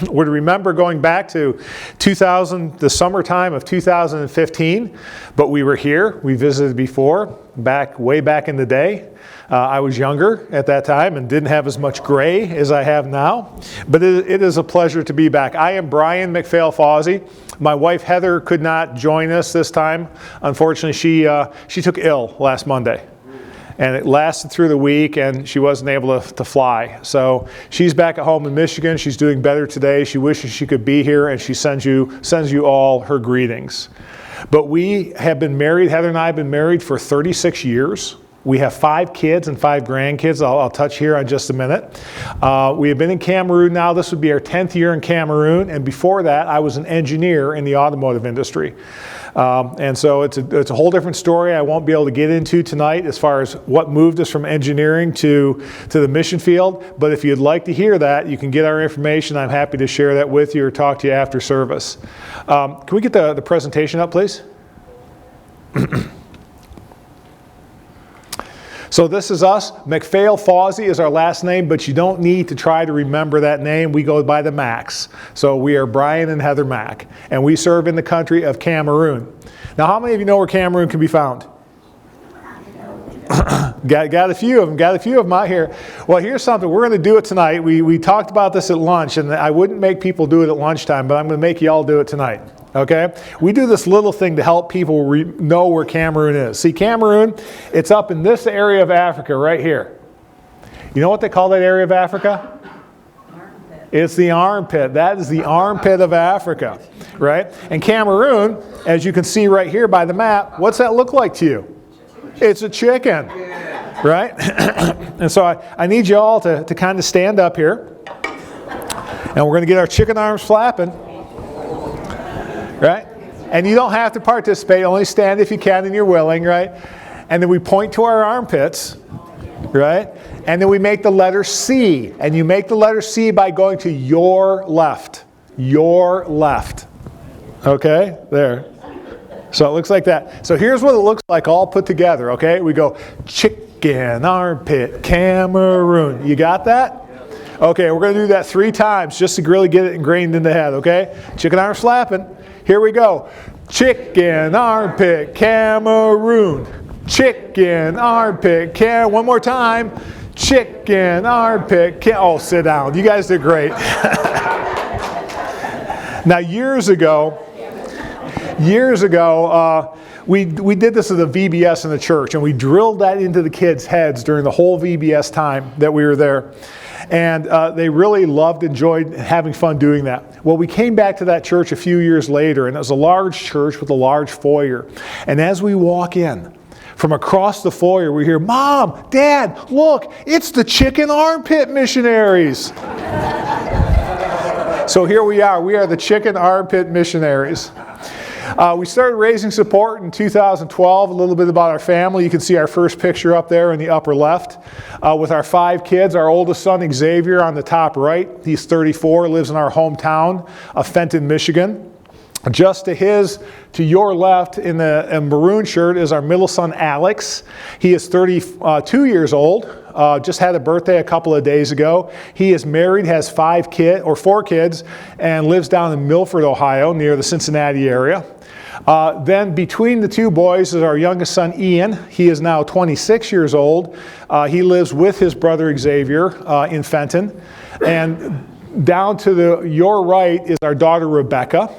would remember going back to the summertime of 2015, but we were here. We visited before, way back in the day. I was younger at that time and didn't have as much gray as I have now, but it is a pleasure to be back. I am Bryan MacPhail-Fausey. My wife Heather could not join us this time. Unfortunately, she took ill last Monday. And it lasted through the week, and she wasn't able to fly. So she's back at home in Michigan. She's doing better today. She wishes she could be here, and she sends you all her greetings. But we have been married. Heather and I have been married for 36 years. We have 5 kids and 5 grandkids. I'll touch here on just a minute. We have been in Camaroon now. This would be our 10th year in Camaroon. And before that, I was an engineer in the automotive industry. And so it's a whole different story I won't be able to get into tonight as far as what moved us from engineering to the mission field. But if you'd like to hear that, you can get our information. I'm happy to share that with you or talk to you after service. Can we get the presentation up, please? So this is us. MacPhail-Fausey is our last name, but you don't need to try to remember that name. We go by the Macs. So we are Bryan and Heather Mac, and we serve in the country of Camaroon. Now, how many of you know where Camaroon can be found? got a few of them out here. Well, here's something. We're going to do it tonight. We talked about this at lunch, and I wouldn't make people do it at lunchtime, but I'm going to make you all do it tonight. Okay? We do this little thing to help people know where Camaroon is. See, Camaroon, it's up in this area of Africa right here. You know what they call that area of Africa? Armpit. It's the armpit. That is the armpit of Africa, right? And Camaroon, as you can see right here by the map, what's that look like to you? It's a chicken, right? And so I need you all to kind of stand up here. And we're going to get our chicken arms flapping. Right? And you don't have to participate. Only stand if you can and you're willing, right? And then we point to our armpits, right? And then we make the letter C. And you make the letter C by going to your left. Your left. Okay? There. So it looks like that. So here's what it looks like all put together, okay? We go chicken, armpit, Camaroon. You got that? Okay, we're going to do that 3 times just to really get it ingrained in the head, okay? Chicken arms flapping. Here we go. Chicken, armpit, Camaroon. Chicken, armpit, one more time. Chicken, armpit, oh, sit down. You guys did great. Now, years ago, we did this at the VBS in the church, and we drilled that into the kids' heads during the whole VBS time that we were there. And they really enjoyed having fun doing that. Well, we came back to that church a few years later, and it was a large church with a large foyer. And as we walk in, from across the foyer, we hear, "Mom, Dad, look, it's the chicken armpit missionaries." So here we are the chicken armpit missionaries. We started raising support in 2012, a little bit about our family. You can see our first picture up there in the upper left with our 5 kids. Our oldest son, Xavier, on the top right. He's 34, lives in our hometown of Fenton, Michigan. Just to your left in the maroon shirt is our middle son, Alex. He is 32 years old. Just had a birthday a couple of days ago. He is married, has 4 kids, and lives down in Milford, Ohio, near the Cincinnati area. Then between the 2 boys is our youngest son, Ian. He is now 26 years old. He lives with his brother Xavier in Fenton. And down to your right is our daughter, Rebecca.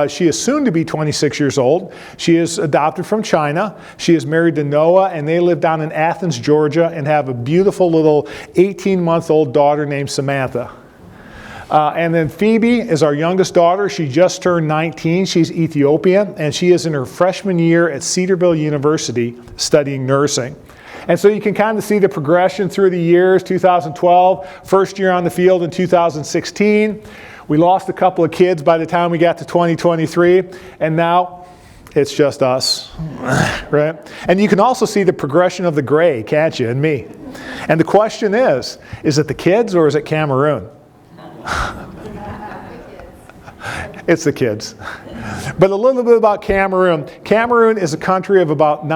She is soon to be 26 years old. She is adopted from China. She is married to Noah, and they live down in Athens, Georgia, and have a beautiful little 18-month-old daughter named Samantha. And then Phoebe is our youngest daughter. She just turned 19. She's Ethiopian, and she is in her freshman year at Cedarville University studying nursing. And so you can kind of see the progression through the years. 2012, first year on the field in 2016. We lost a couple of kids by the time we got to 2023, and now it's just us, right? And you can also see the progression of the gray, can't you, and me. And the question is it the kids or is it Camaroon? It's the kids. But a little bit about Camaroon. Camaroon is a country of about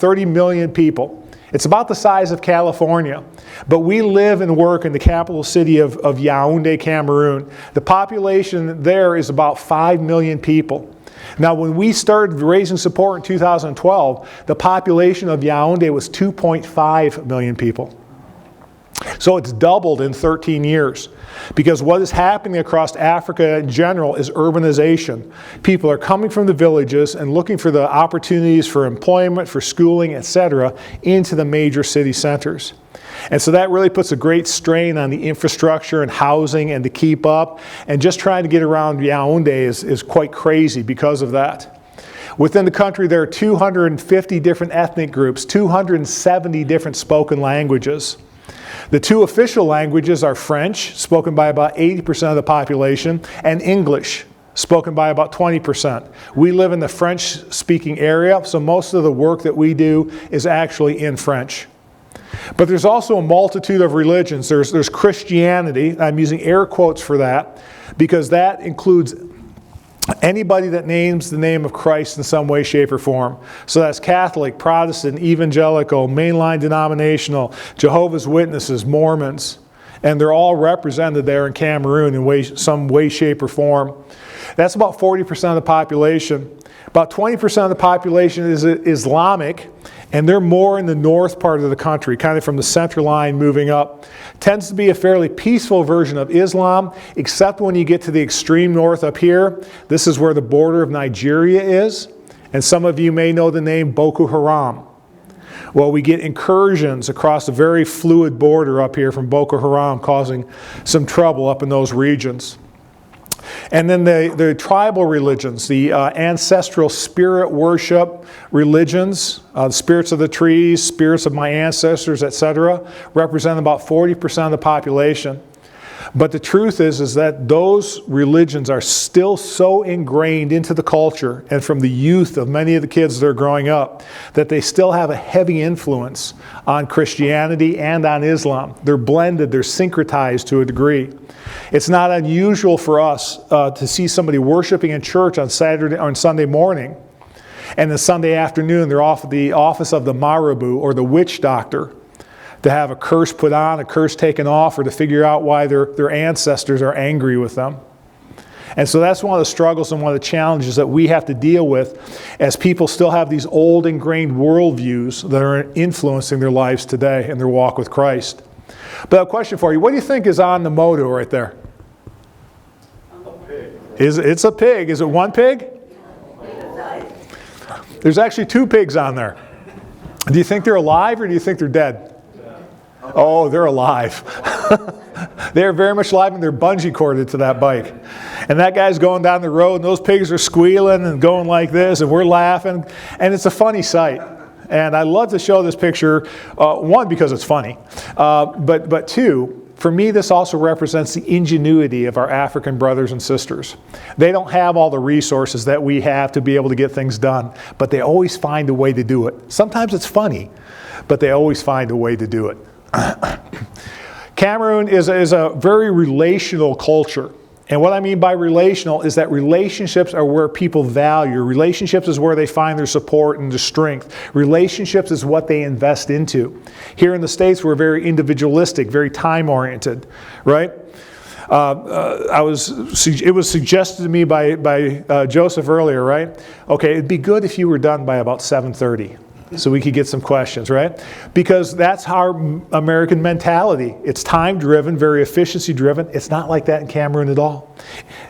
30 million people. It's about the size of California, but we live and work in the capital city of Yaoundé, Camaroon. The population there is about 5 million people. Now, when we started raising support in 2012, the population of Yaoundé was 2.5 million people. So it's doubled in 13 years, because what is happening across Africa in general is urbanization. People are coming from the villages and looking for the opportunities for employment, for schooling, etc., into the major city centers. And so that really puts a great strain on the infrastructure and housing and to keep up. And just trying to get around Yaoundé is quite crazy because of that. Within the country, there are 250 different ethnic groups, 270 different spoken languages. The two official languages are French, spoken by about 80% of the population, and English, spoken by about 20%. We live in the French-speaking area, so most of the work that we do is actually in French. But there's also a multitude of religions. There's Christianity. I'm using air quotes for that, because that includes anybody that names the name of Christ in some way, shape, or form. So that's Catholic, Protestant, Evangelical, mainline denominational, Jehovah's Witnesses, Mormons, and they're all represented there in Camaroon in some way, shape, or form. That's about 40% of the population. About 20% of the population is Islamic, and they're more in the north part of the country, kind of from the center line moving up. Tends to be a fairly peaceful version of Islam, except when you get to the extreme north up here. This is where the border of Nigeria is, and some of you may know the name Boko Haram. Well, we get incursions across a very fluid border up here from Boko Haram, causing some trouble up in those regions. And then the tribal religions, the ancestral spirit worship religions, spirits of the trees, spirits of my ancestors, etc., represent about 40% of the population. But the truth is that those religions are still so ingrained into the culture and from the youth of many of the kids that are growing up that they still have a heavy influence on Christianity and on Islam. They're blended, they're syncretized to a degree. It's not unusual for us to see somebody worshiping in church on Sunday morning, and then Sunday afternoon they're off at the office of the marabout or the witch doctor to have a curse put on, a curse taken off, or to figure out why their ancestors are angry with them. And so that's one of the struggles and one of the challenges that we have to deal with as people still have these old ingrained worldviews that are influencing their lives today and their walk with Christ. But a question for you, what do you think is on the moto right there? A pig. It's a pig. Is it one pig? There's actually two pigs on there. Do you think they're alive or do you think they're dead? Oh, they're alive. They're very much alive, and they're bungee corded to that bike. And that guy's going down the road and those pigs are squealing and going like this and we're laughing. And it's a funny sight. And I love to show this picture, one, because it's funny, but two, for me, this also represents the ingenuity of our African brothers and sisters. They don't have all the resources that we have to be able to get things done, but they always find a way to do it. Sometimes it's funny, but they always find a way to do it. Camaroon is a very relational culture. And what I mean by relational is that relationships are where people value. Relationships is where they find their support and their strength. Relationships is what they invest into. Here in the States, we're very individualistic, very time-oriented, right? It was suggested to me by Joseph earlier, right? Okay, it'd be good if you were done by about 7:30. So we could get some questions, right? Because that's our American mentality. It's time-driven, very efficiency-driven. It's not like that in Camaroon at all.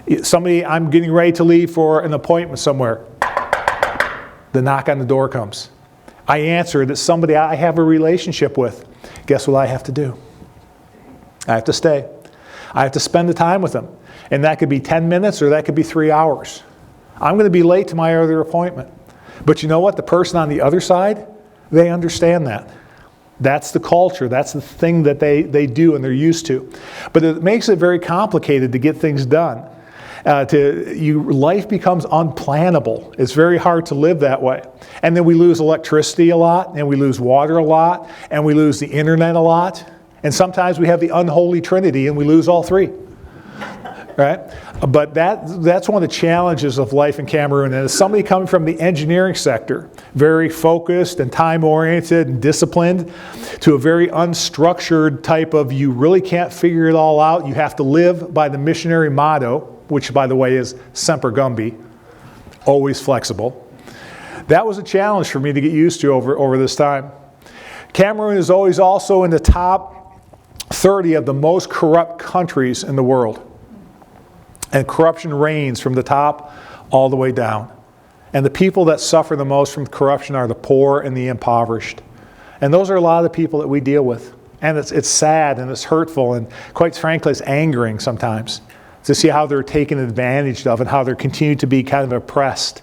I'm getting ready to leave for an appointment somewhere. The knock on the door comes. I answer it. It's somebody I have a relationship with. Guess what I have to do? I have to stay. I have to spend the time with them. And that could be 10 minutes or that could be 3 hours. I'm going to be late to my other appointment. But you know what? The person on the other side, they understand that. That's the culture. That's the thing that they do and they're used to. But it makes it very complicated to get things done. Life becomes unplannable. It's very hard to live that way. And then we lose electricity a lot, and we lose water a lot, and we lose the internet a lot. And sometimes we have the unholy trinity and we lose all three. right? But that's one of the challenges of life in Camaroon. And as somebody coming from the engineering sector, very focused and time-oriented and disciplined, to a very unstructured type of you really can't figure it all out. You have to live by the missionary motto, which, by the way, is Semper Gumby, always flexible. That was a challenge for me to get used to over this time. Camaroon is always also in the top 30 of the most corrupt countries in the world. And corruption reigns from the top all the way down. And the people that suffer the most from corruption are the poor and the impoverished. And those are a lot of the people that we deal with. And it's sad and it's hurtful and quite frankly it's angering sometimes to see how they're taken advantage of and how they're continuing to be kind of oppressed.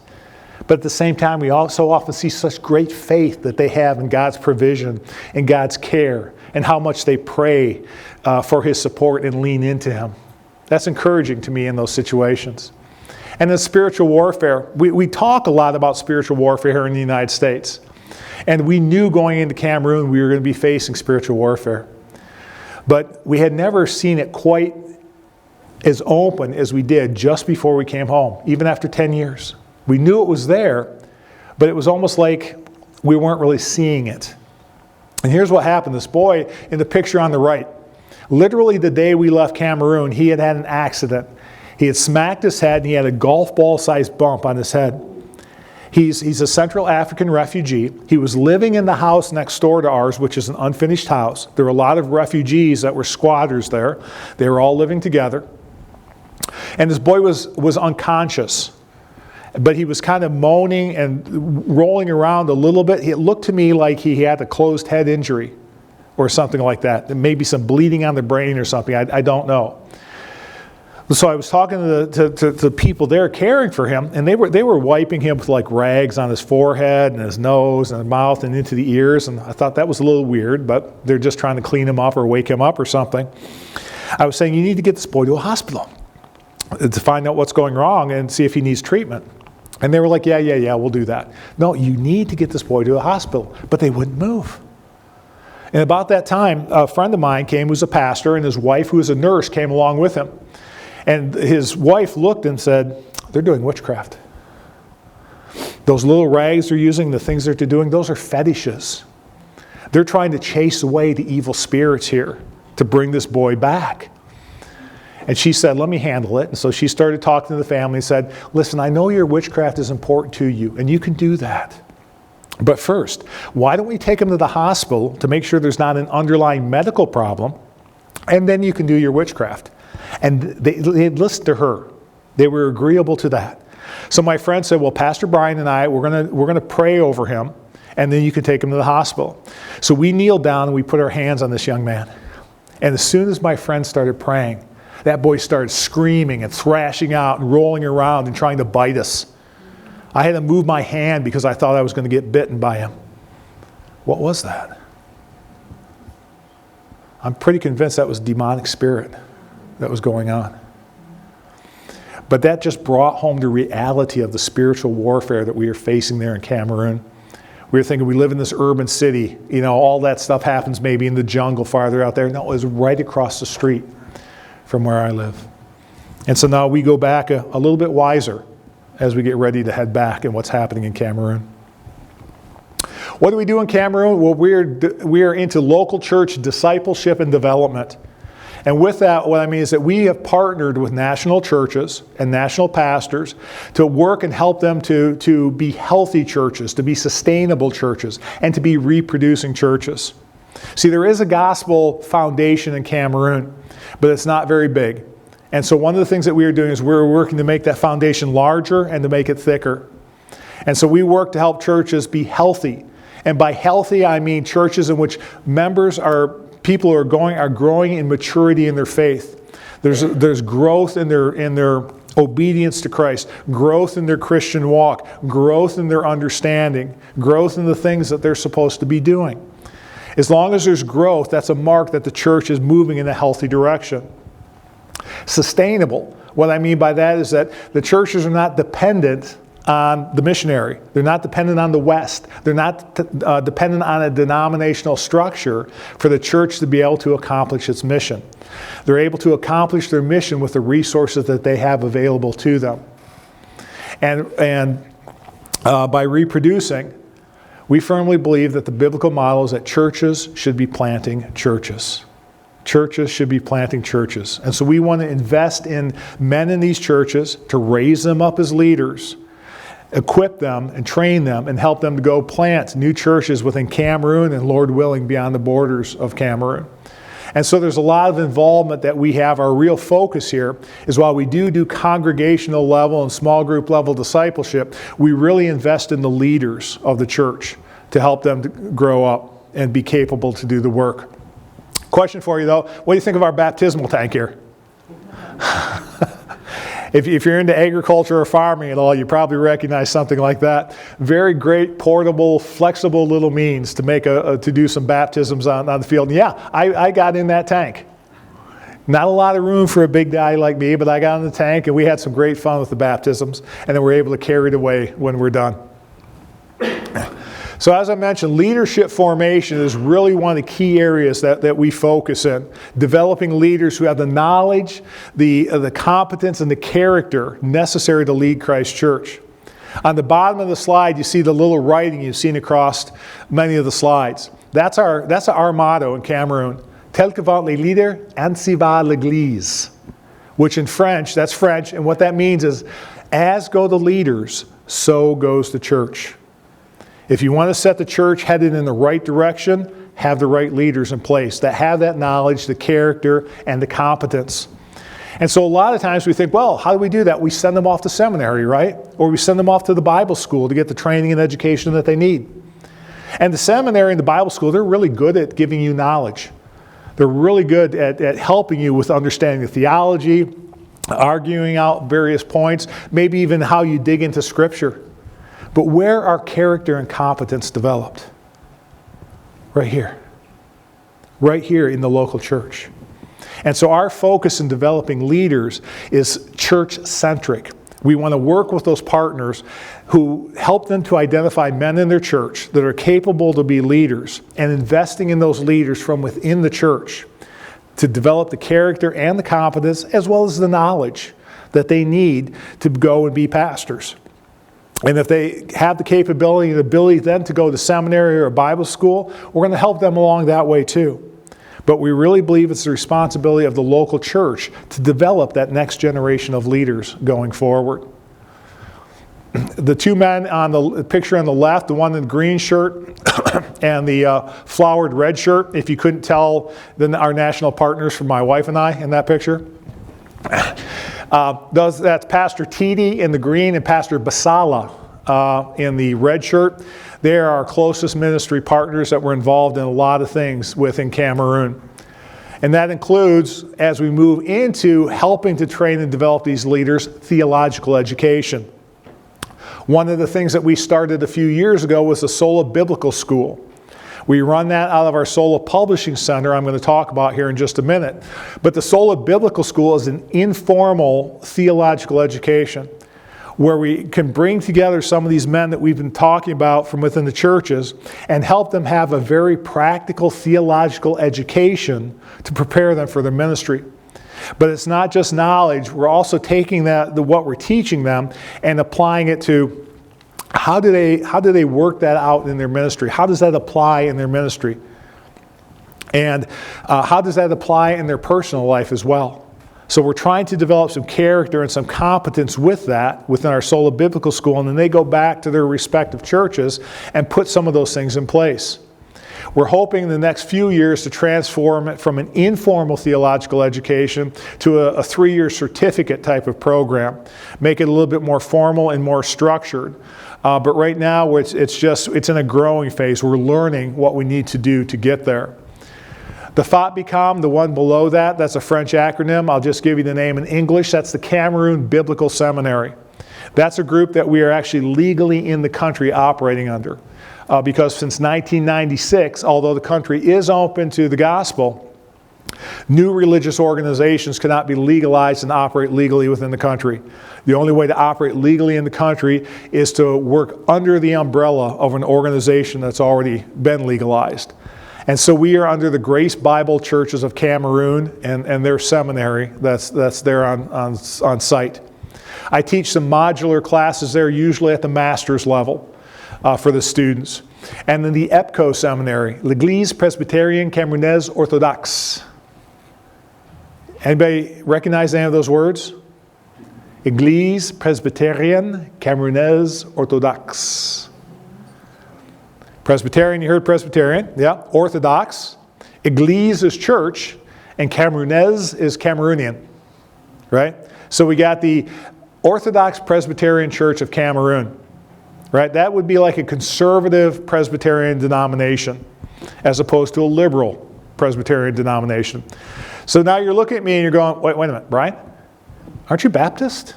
But at the same time, we also often see such great faith that they have in God's provision and God's care and how much they pray for His support and lean into Him. That's encouraging to me in those situations. And in spiritual warfare, we talk a lot about spiritual warfare here in the United States. And we knew going into Camaroon we were going to be facing spiritual warfare. But we had never seen it quite as open as we did just before we came home, even after 10 years. We knew it was there, but it was almost like we weren't really seeing it. And here's what happened. This boy in the picture on the right, literally the day we left Camaroon, he had had an accident. He had smacked his head and he had a golf ball-sized bump on his head. He's a Central African refugee. He was living in the house next door to ours, which is an unfinished house. There were a lot of refugees that were squatters there. They were all living together. And this boy was unconscious. But he was kind of moaning and rolling around a little bit. It looked to me like he had a closed head injury or something like that. There may be some bleeding on the brain or something. I don't know. So I was talking to the people there caring for him, and they were wiping him with like rags on his forehead and his nose and his mouth and into the ears. And I thought that was a little weird, but they're just trying to clean him up or wake him up or something. I was saying, you need to get this boy to a hospital to find out what's going wrong and see if he needs treatment. And they were like, yeah, we'll do that. No, you need to get this boy to a hospital. But they wouldn't move. And about that time, a friend of mine came who was a pastor, and his wife, who was a nurse, came along with him. And his wife looked and said, they're doing witchcraft. Those little rags they're using, the things that they're doing, those are fetishes. They're trying to chase away the evil spirits here to bring this boy back. And she said, let me handle it. And so she started talking to the family and said, listen, I know your witchcraft is important to you, and you can do that. But first, why don't we take him to the hospital to make sure there's not an underlying medical problem, and then you can do your witchcraft. And they listened to her. They were agreeable to that. So my friend said, well, Pastor Bryan and I, we're gonna pray over him, and then you can take him to the hospital. So we kneeled down and we put our hands on this young man. And as soon as my friend started praying, that boy started screaming and thrashing out and rolling around and trying to bite us. I had to move my hand because I thought I was going to get bitten by him. What was that? I'm pretty convinced that was a demonic spirit that was going on. But that just brought home the reality of the spiritual warfare that we are facing there in Camaroon. We were thinking we live in this urban city. You know, all that stuff happens maybe in the jungle farther out there. No, it was right across the street from where I live. And so now we go back a little bit wiser as we get ready to head back and what's happening in Camaroon. What do we do in Camaroon? Well, we are into local church discipleship and development. And with that, what I mean is that we have partnered with national churches and national pastors to work and help them to be healthy churches, to be sustainable churches, and to be reproducing churches. See, there is a gospel foundation in Camaroon, but it's not very big. And so one of the things that we are doing is we're working to make that foundation larger and to make it thicker. And so we work to help churches be healthy. And by healthy, I mean churches in which people are growing in maturity in their faith. There's growth in their obedience to Christ, growth in their Christian walk, growth in their understanding, growth in the things that they're supposed to be doing. As long as there's growth, that's a mark that the church is moving in a healthy direction. Sustainable. What I mean by that is that the churches are not dependent on the missionary. They're not dependent on the West. They're not dependent on a denominational structure for the church to be able to accomplish its mission. They're able to accomplish their mission with the resources that they have available to them. And by reproducing, we firmly believe that the biblical model is that churches should be planting churches. Churches should be planting churches. And so we want to invest in men in these churches to raise them up as leaders, equip them and train them, and help them to go plant new churches within Camaroon and, Lord willing, beyond the borders of Camaroon. And so there's a lot of involvement that we have. Our real focus here is while we do congregational level and small group level discipleship, we really invest in the leaders of the church to help them to grow up and be capable to do the work. Question for you though, what do you think of our baptismal tank here? If you're into agriculture or farming at all, you probably recognize something like that. Very great, portable, flexible little means to make to do some baptisms on the field. And yeah, I got in that tank. Not a lot of room for a big guy like me, but I got in the tank and we had some great fun with the baptisms, and then we're able to carry it away when we're done. So as I mentioned, leadership formation is really one of the key areas that we focus in. Developing leaders who have the knowledge, the competence, and the character necessary to lead Christ's church. On the bottom of the slide, you see the little writing you've seen across many of the slides. That's our motto in Camaroon. Tel que vont les leaders, ainsi va l'Église. Which in French, that's French, and what that means is, as go the leaders, so goes the church. If you want to set the church headed in the right direction, have the right leaders in place that have that knowledge, the character, and the competence. And so a lot of times we think, well, how do we do that? We send them off to seminary, right? Or we send them off to the Bible school to get the training and education that they need. And the seminary and the Bible school, they're really good at giving you knowledge. They're really good at helping you with understanding the theology, arguing out various points, maybe even how you dig into Scripture. But where are character and competence developed? Right here. Right here in the local church. And so our focus in developing leaders is church-centric. We want to work with those partners who help them to identify men in their church that are capable to be leaders, and investing in those leaders from within the church to develop the character and the competence as well as the knowledge that they need to go and be pastors. And if they have the capability and ability then to go to seminary or a Bible school, we're going to help them along that way too. But we really believe it's the responsibility of the local church to develop that next generation of leaders going forward. The two men on the picture on the left, the one in the green shirt and the flowered red shirt, if you couldn't tell, then our national partners from my wife and I in that picture. That's Pastor Titi in the green and Pastor Basala in the red shirt. They are our closest ministry partners that we're involved in a lot of things with in Camaroon. And that includes, as we move into helping to train and develop these leaders, theological education. One of the things that we started a few years ago was the Sola Biblical School. We run that out of our Sola Publishing Center, I'm going to talk about here in just a minute. But the Sola Biblical School is an informal theological education where we can bring together some of these men that we've been talking about from within the churches and help them have a very practical theological education to prepare them for their ministry. But it's not just knowledge, we're also taking what we're teaching them and applying it to how do they work that out in their ministry? How does that apply in their ministry? And how does that apply in their personal life as well? So we're trying to develop some character and some competence with that within our Sola Biblical School, and then they go back to their respective churches and put some of those things in place. We're hoping in the next few years to transform it from an informal theological education to a 3-year certificate type of program. Make it a little bit more formal and more structured. But right now it's in a growing phase. We're learning what we need to do to get there. The FATBICOM, the one below that, that's a French acronym. I'll just give you the name in English. That's the Camaroon Biblical Seminary. That's a group that we are actually legally in the country operating under. Because since 1996, although the country is open to the gospel, New religious organizations cannot be legalized and operate legally within the country. The only way to operate legally in the country is to work under the umbrella of an organization that's already been legalized. And so we are under the Grace Bible Churches of Camaroon and their seminary that's there on site. I teach some modular classes there, usually at the master's level for the students. And then the EPCO seminary, l'Église Presbyterienne Camerounaise Orthodoxe. Anybody recognize any of those words? Église Presbyterienne Camerounaise Orthodoxe. Presbyterian, you heard Presbyterian, yeah. Orthodox. Église is church, and Camerounaise is Cameroonian, right? So we got the Orthodox Presbyterian Church of Camaroon, right? That would be like a conservative Presbyterian denomination as opposed to a liberal Presbyterian denomination. So now you're looking at me and you're going, wait a minute, Bryan, aren't you Baptist?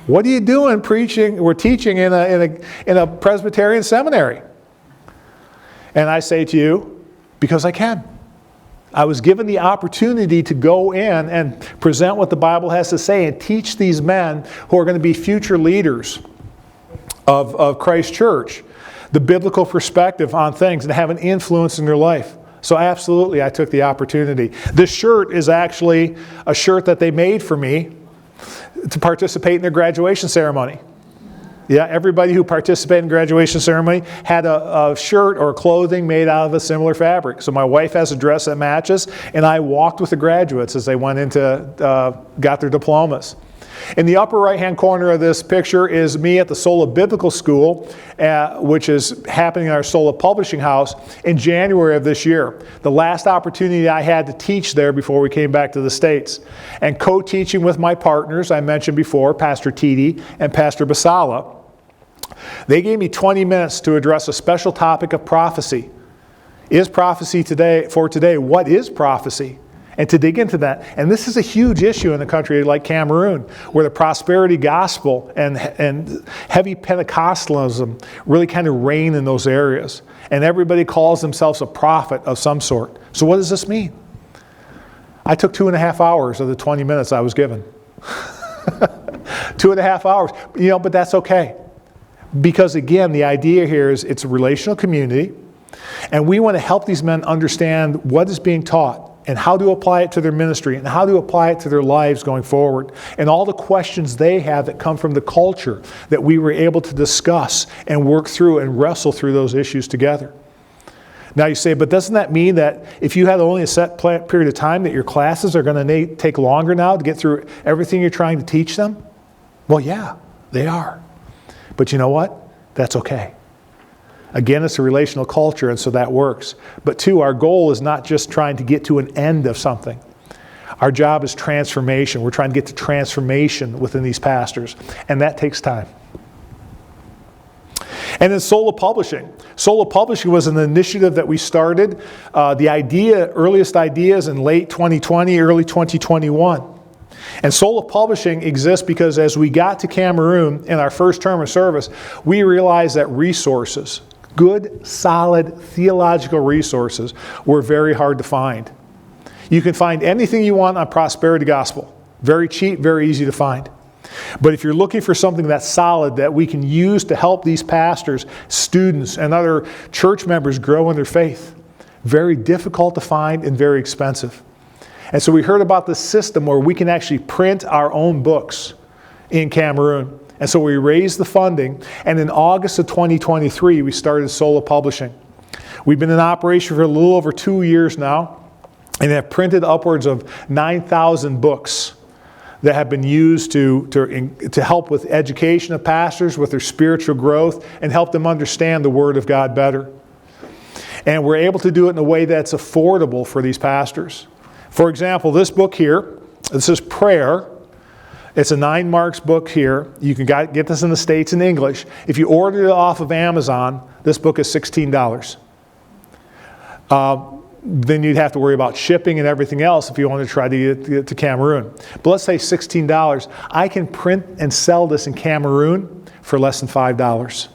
What are you doing preaching or teaching in a Presbyterian seminary? And I say to you, because I can. I was given the opportunity to go in and present what the Bible has to say and teach these men who are going to be future leaders of Christ Church the biblical perspective on things and have an influence in their life. So absolutely, I took the opportunity. This shirt is actually a shirt that they made for me to participate in their graduation ceremony. Yeah, everybody who participated in graduation ceremony had a shirt or clothing made out of a similar fabric. So my wife has a dress that matches, and I walked with the graduates as they went into, got their diplomas. In the upper right-hand corner of this picture is me at the Sola Biblical School, which is happening in our Sola Publishing House in January of this year. The last opportunity I had to teach there before we came back to the States. And co-teaching with my partners, I mentioned before, Pastor Titi and Pastor Basala. They gave me 20 minutes to address a special topic of prophecy. Is prophecy today, what is prophecy? And to dig into that. And this is a huge issue in a country like Camaroon, where the prosperity gospel and heavy Pentecostalism really kind of reign in those areas. And everybody calls themselves a prophet of some sort. So what does this mean? I took 2.5 hours of the 20 minutes I was given. 2.5 hours. But that's okay. Because again, the idea here is it's a relational community, and we want to help these men understand what is being taught and how to apply it to their ministry and how to apply it to their lives going forward, and all the questions they have that come from the culture that we were able to discuss and work through and wrestle through those issues together. Now you say, but doesn't that mean that if you had only a set period of time that your classes are going to take longer now to get through everything you're trying to teach them? Well, yeah, they are. But you know what? That's okay. Again, it's a relational culture, and so that works. But two, our goal is not just trying to get to an end of something. Our job is transformation. We're trying to get to transformation within these pastors, and that takes time. And then Sola Publishing. Sola Publishing was an initiative that we started. Earliest ideas in late 2020, early 2021. And Sola Publishing exists because as we got to Camaroon in our first term of service, we realized that resources, good, solid theological resources, were very hard to find. You can find anything you want on prosperity gospel. Very cheap, very easy to find. But if you're looking for something that's solid that we can use to help these pastors, students, and other church members grow in their faith, very difficult to find and very expensive. And so we heard about this system where we can actually print our own books in Camaroon. And so we raised the funding, and in August of 2023, we started Sola Publishing. We've been in operation for a little over 2 years now, and have printed upwards of 9,000 books that have been used to help with education of pastors, with their spiritual growth, and help them understand the Word of God better. And we're able to do it in a way that's affordable for these pastors. For example, this book here, this is Prayer. It's a 9 marks book here. You can get this in the States in English. If you order it off of Amazon, this book is $16. Then you'd have to worry about shipping and everything else if you want to try to get it to Camaroon. But let's say $16. I can print and sell this in Camaroon for less than $5.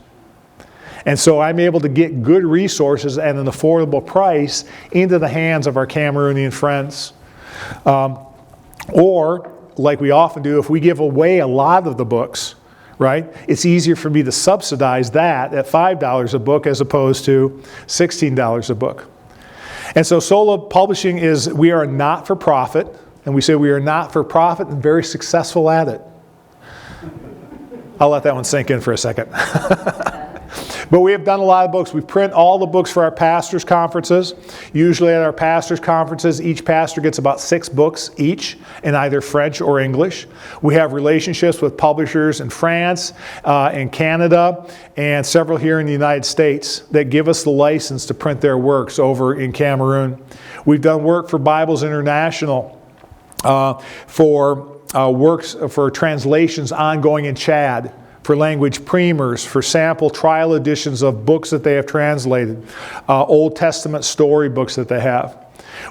And so I'm able to get good resources at an affordable price into the hands of our Cameroonian friends. Or, like we often do, if we give away a lot of the books, right, it's easier for me to subsidize that at $5 a book as opposed to $16 a book. And so solo publishing is, we are not for profit, and we say we are not for profit and very successful at it. I'll let that one sink in for a second. But we have done a lot of books. We print all the books for our pastors' conferences. Usually at our pastors' conferences, each pastor gets about 6 books each in either French or English. We have relationships with publishers in France, in Canada, and several here in the United States that give us the license to print their works over in Camaroon. We've done work for Bibles International, for works for translations ongoing in Chad, for language primers, for sample trial editions of books that they have translated, Old Testament storybooks that they have.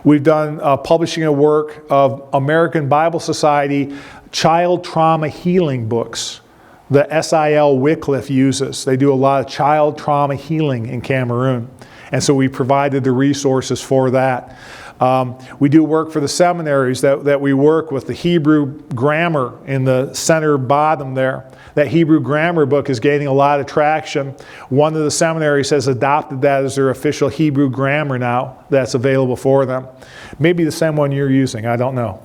We've done publishing a work of American Bible Society child trauma healing books that SIL Wycliffe uses. They do a lot of child trauma healing in Camaroon. And so we provided the resources for that. We do work for the seminaries that we work with, the Hebrew grammar in the center bottom there. That Hebrew grammar book is gaining a lot of traction. One of the seminaries has adopted that as their official Hebrew grammar now that's available for them. Maybe the same one you're using, I don't know.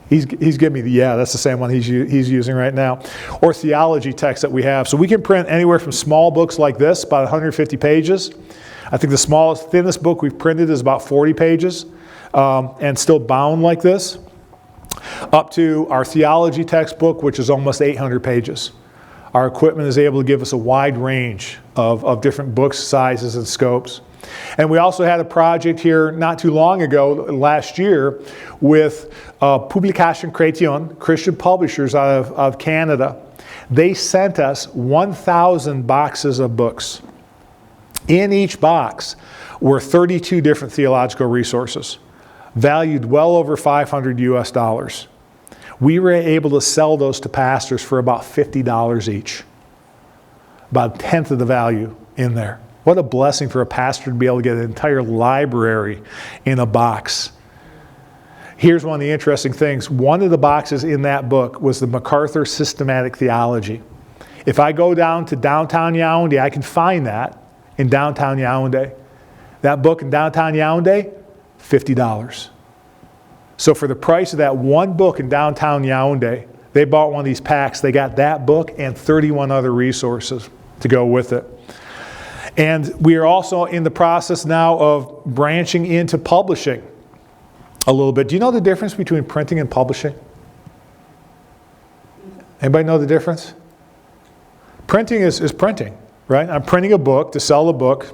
He's giving me yeah, that's the same one he's using right now. Or theology texts that we have. So we can print anywhere from small books like this, about 150 pages. I think the smallest, thinnest book we've printed is about 40 pages. And still bound like this, up to our theology textbook, which is almost 800 pages. Our equipment is able to give us a wide range of different books, sizes, and scopes. And we also had a project here not too long ago, last year, with Publication Chrétienne, Christian publishers out of Canada. They sent us 1,000 boxes of books. In each box were 32 different theological resources, valued well over $500 US. We were able to sell those to pastors for about $50 each. About a tenth of the value in there. What a blessing for a pastor to be able to get an entire library in a box. Here's one of the interesting things. One of the boxes in that book was the MacArthur Systematic Theology. If I go down to downtown Yaoundé, I can find that in downtown Yaoundé. That book in downtown Yaoundé, $50. So for the price of that one book in downtown Yaoundé, they bought one of these packs. They got that book and 31 other resources to go with it. And we are also in the process now of branching into publishing a little bit. Do you know the difference between printing and publishing? Anybody know the difference? Printing is printing, right? I'm printing a book to sell a book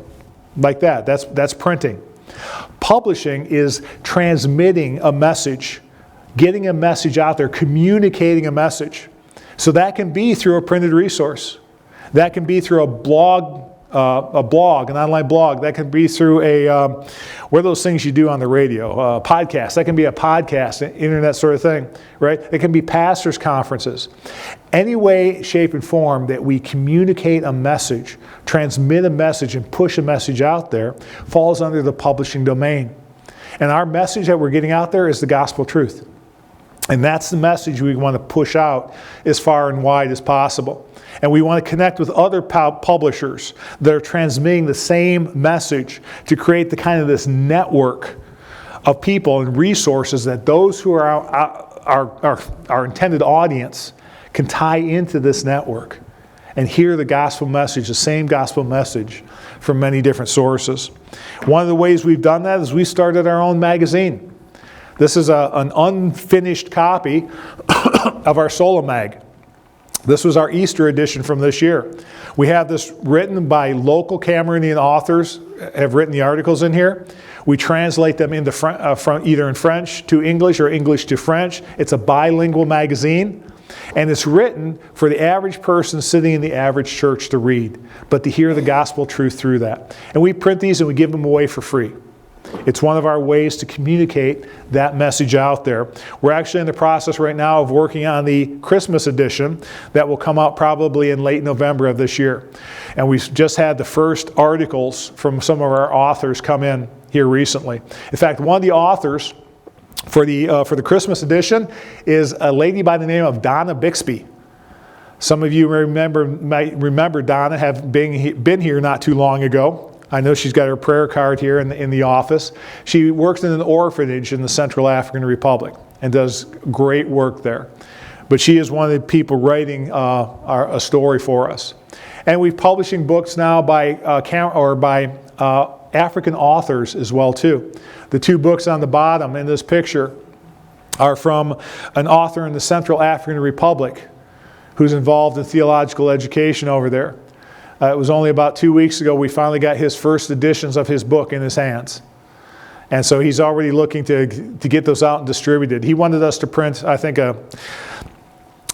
like that. That's printing. Publishing is transmitting a message, getting a message out there, communicating a message. So that can be through a printed resource. That can be through a blog, an online blog. That can be through what are those things you do on the radio? Podcast. That can be a podcast, an internet sort of thing, right? It can be pastors' conferences. Any way, shape, and form that we communicate a message, transmit a message, and push a message out there falls under the publishing domain. And our message that we're getting out there is the gospel truth. And that's the message we want to push out as far and wide as possible. And we want to connect with other publishers that are transmitting the same message to create the kind of this network of people and resources that those who are our intended audience can tie into this network and hear the gospel message, the same gospel message from many different sources. One of the ways we've done that is we started our own magazine. This is an unfinished copy of our Solo Mag. This was our Easter edition from this year. We have this written by local Cameroonian authors, have written the articles in here. We translate them into from either in French to English or English to French. It's a bilingual magazine, and it's written for the average person sitting in the average church to read, but to hear the gospel truth through that. And we print these and we give them away for free. It's one of our ways to communicate that message out there. We're actually in the process right now of working on the Christmas edition that will come out probably in late November of this year. And we've just had the first articles from some of our authors come in here recently. In fact, one of the authors for the Christmas edition is a lady by the name of Donna Bixby. Some of you might remember Donna have been here not too long ago. I know she's got her prayer card here in the office. She works in an orphanage in the Central African Republic and does great work there. But she is one of the people writing a story for us. And we're publishing books now by African authors as well too. The two books on the bottom in this picture are from an author in the Central African Republic who's involved in theological education over there. It was only about 2 weeks ago we finally got his first editions of his book in his hands. And so he's already looking to get those out and distributed. He wanted us to print, I think,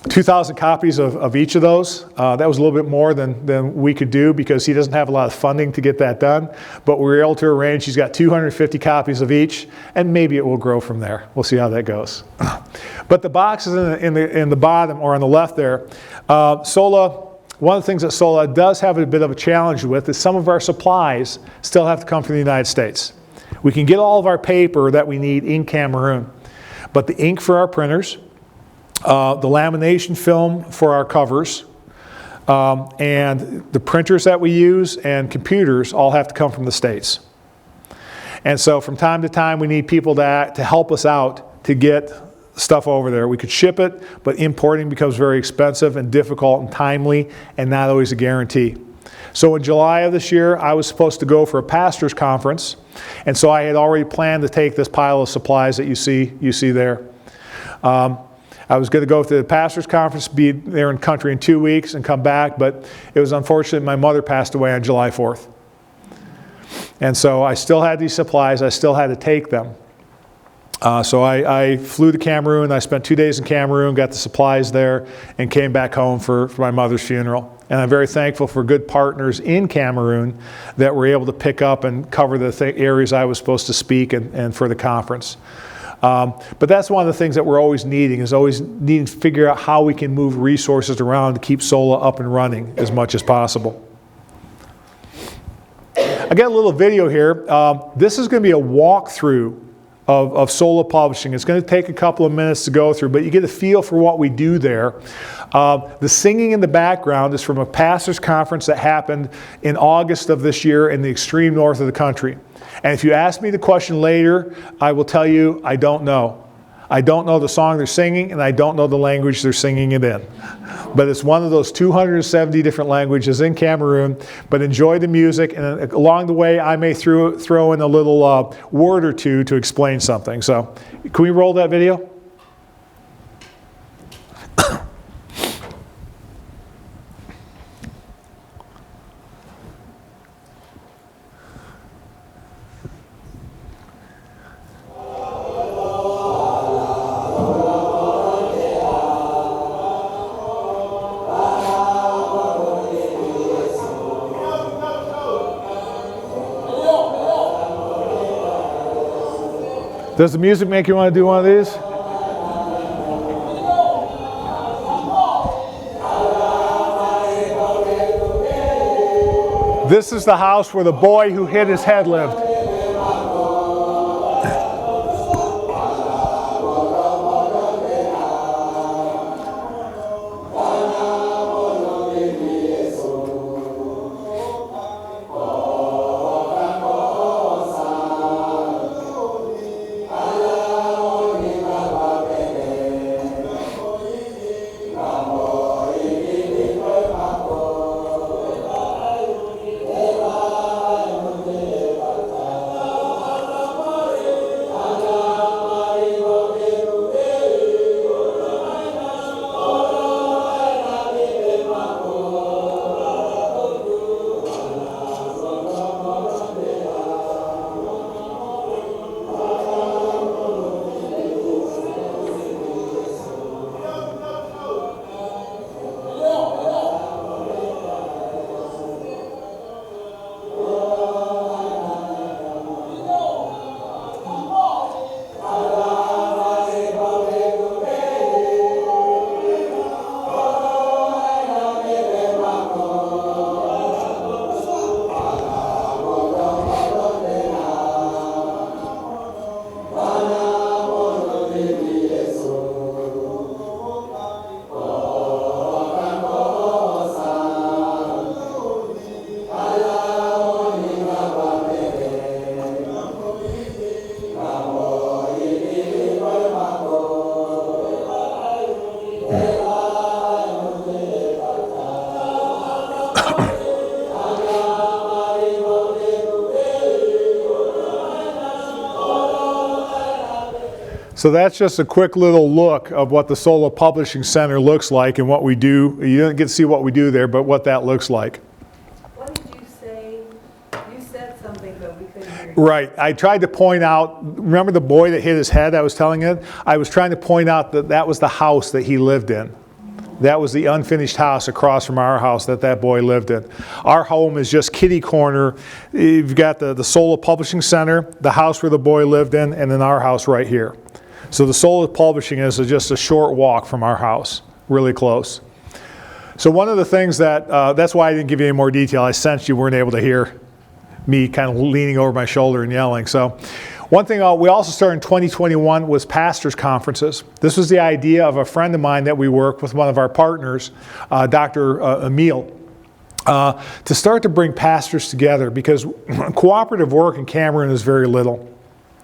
2,000 copies of each of those. That was a little bit more than we could do because he doesn't have a lot of funding to get that done. But we were able to arrange, he's got 250 copies of each, and maybe it will grow from there. We'll see how that goes. But the boxes in the bottom or on the left there, SOLA, one of the things that SOLA does have a bit of a challenge with is some of our supplies still have to come from the United States. We can get all of our paper that we need in Camaroon, but the ink for our printers, the lamination film for our covers, and the printers that we use and computers all have to come from the States. And so from time to time we need people to help us out to get stuff over there. We could ship it, but importing becomes very expensive and difficult and timely and not always a guarantee. So in July of this year, I was supposed to go for a pastor's conference, and so I had already planned to take this pile of supplies that you see there. I was going to go to the pastor's conference, be there in country in 2 weeks and come back, but it was unfortunate my mother passed away on July 4th. And so I still had these supplies, I still had to take them. So I flew to Camaroon, I spent 2 days in Camaroon, got the supplies there, and came back home for my mother's funeral. And I'm very thankful for good partners in Camaroon that were able to pick up and cover the areas I was supposed to speak and for the conference. But that's one of the things that we're always needing, is always needing to figure out how we can move resources around to keep SOLA up and running as much as possible. I got a little video here. This is going to be a walkthrough of SOLA Publishing. It's going to take a couple of minutes to go through, but you get a feel for what we do there. The singing in the background is from a pastor's conference that happened in August of this year in the extreme north of the country. And if you ask me the question later, I will tell you I don't know. I don't know the song they're singing, and I don't know the language they're singing it in. But it's one of those 270 different languages in Camaroon. But enjoy the music, and along the way I may throw in a little word or two to explain something. So can we roll that video? Does the music make you want to do one of these? This is the house where the boy who hit his head lived. So that's just a quick little look of what the Sola Publishing Center looks like and what we do. You don't get to see what we do there, but what that looks like. What did you say? You said something, but we couldn't hear you. Right. I tried to point out, remember the boy that hit his head I was telling you? I was trying to point out that that was the house that he lived in. That was the unfinished house across from our house that boy lived in. Our home is just kitty corner. You've got the Sola Publishing Center, the house where the boy lived in, and then our house right here. So the Sola Publishing is just a short walk from our house, really close. So one of the things that's why I didn't give you any more detail. I sensed you weren't able to hear me kind of leaning over my shoulder and yelling. So one thing we also started in 2021 was pastors' conferences. This was the idea of a friend of mine that we work with, one of our partners, Dr. Emil, to start to bring pastors together because cooperative work in Camaroon is very little.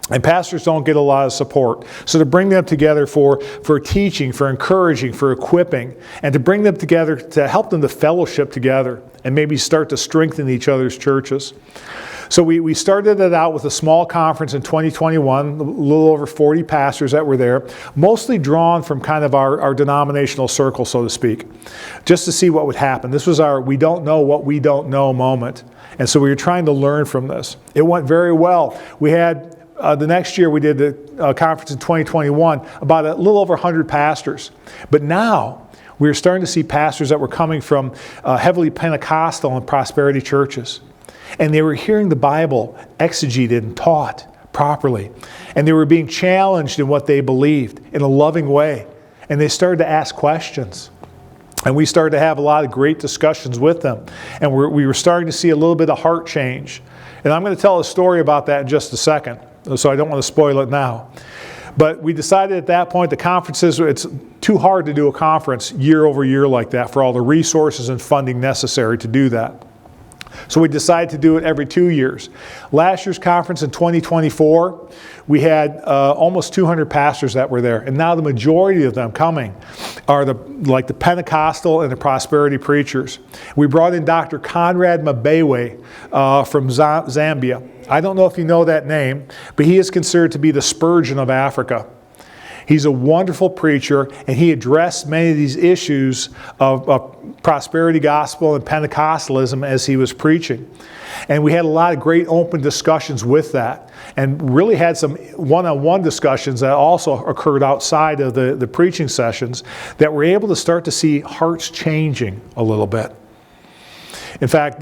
And pastors don't get a lot of support. So to bring them together for teaching, for encouraging, for equipping, and to bring them together to help them to fellowship together and maybe start to strengthen each other's churches. So we started it out with a small conference in 2021, a little over 40 pastors that were there, mostly drawn from kind of our denominational circle, so to speak, just to see what would happen. This was our we don't know what we don't know moment. And so we were trying to learn from this. It went very well. We had the next year we did the conference in 2021, about a little over 100 pastors. But now we were starting to see pastors that were coming from heavily Pentecostal and prosperity churches. And they were hearing the Bible exegeted and taught properly. And they were being challenged in what they believed in a loving way. And they started to ask questions. And we started to have a lot of great discussions with them. And we were starting to see a little bit of heart change. And I'm going to tell a story about that in just a second. So I don't want to spoil it now. But we decided at that point the conferences, it's too hard to do a conference year over year like that for all the resources and funding necessary to do that. So we decided to do it every 2 years. Last year's conference in 2024, we had almost 200 pastors that were there. And now the majority of them coming are the Pentecostal and the prosperity preachers. We brought in Dr. Conrad Mabewe from Zambia. I don't know if you know that name, but he is considered to be the Spurgeon of Africa. He's a wonderful preacher, and he addressed many of these issues of prosperity gospel and Pentecostalism as he was preaching. And we had a lot of great open discussions with that, and really had some one-on-one discussions that also occurred outside of the preaching sessions that were able to start to see hearts changing a little bit. In fact,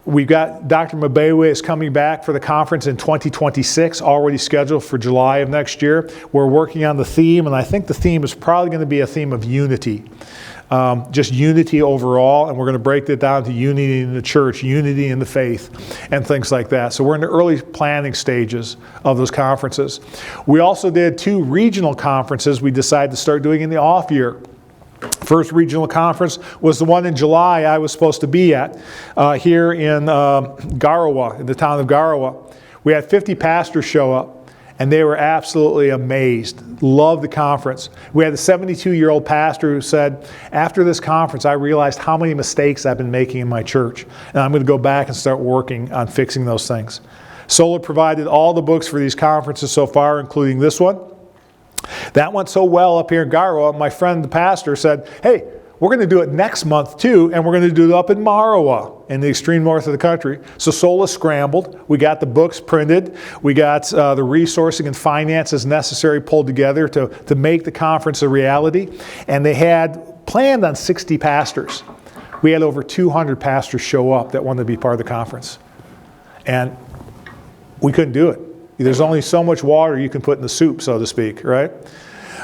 we've got Dr. Mabewe is coming back for the conference in 2026, already scheduled for July of next year. We're working on the theme, and I think the theme is probably going to be a theme of unity. Just unity overall, and we're going to break that down to unity in the church, unity in the faith, and things like that. So we're in the early planning stages of those conferences. We also did 2 regional conferences we decided to start doing in the off year. First regional conference was the one in July I was supposed to be at here in Garawa, in the town of Garawa. We had 50 pastors show up, and they were absolutely amazed, loved the conference. We had a 72-year-old pastor who said, after this conference, I realized how many mistakes I've been making in my church, and I'm going to go back and start working on fixing those things. Sola provided all the books for these conferences so far, including this one. That went so well up here in Garawa, my friend the pastor said, hey, we're going to do it next month too, and we're going to do it up in Marawa in the extreme north of the country. So Sola scrambled. We got the books printed. We got the resourcing and finances necessary pulled together to make the conference a reality. And they had planned on 60 pastors. We had over 200 pastors show up that wanted to be part of the conference. And we couldn't do it. There's only so much water you can put in the soup, so to speak, right?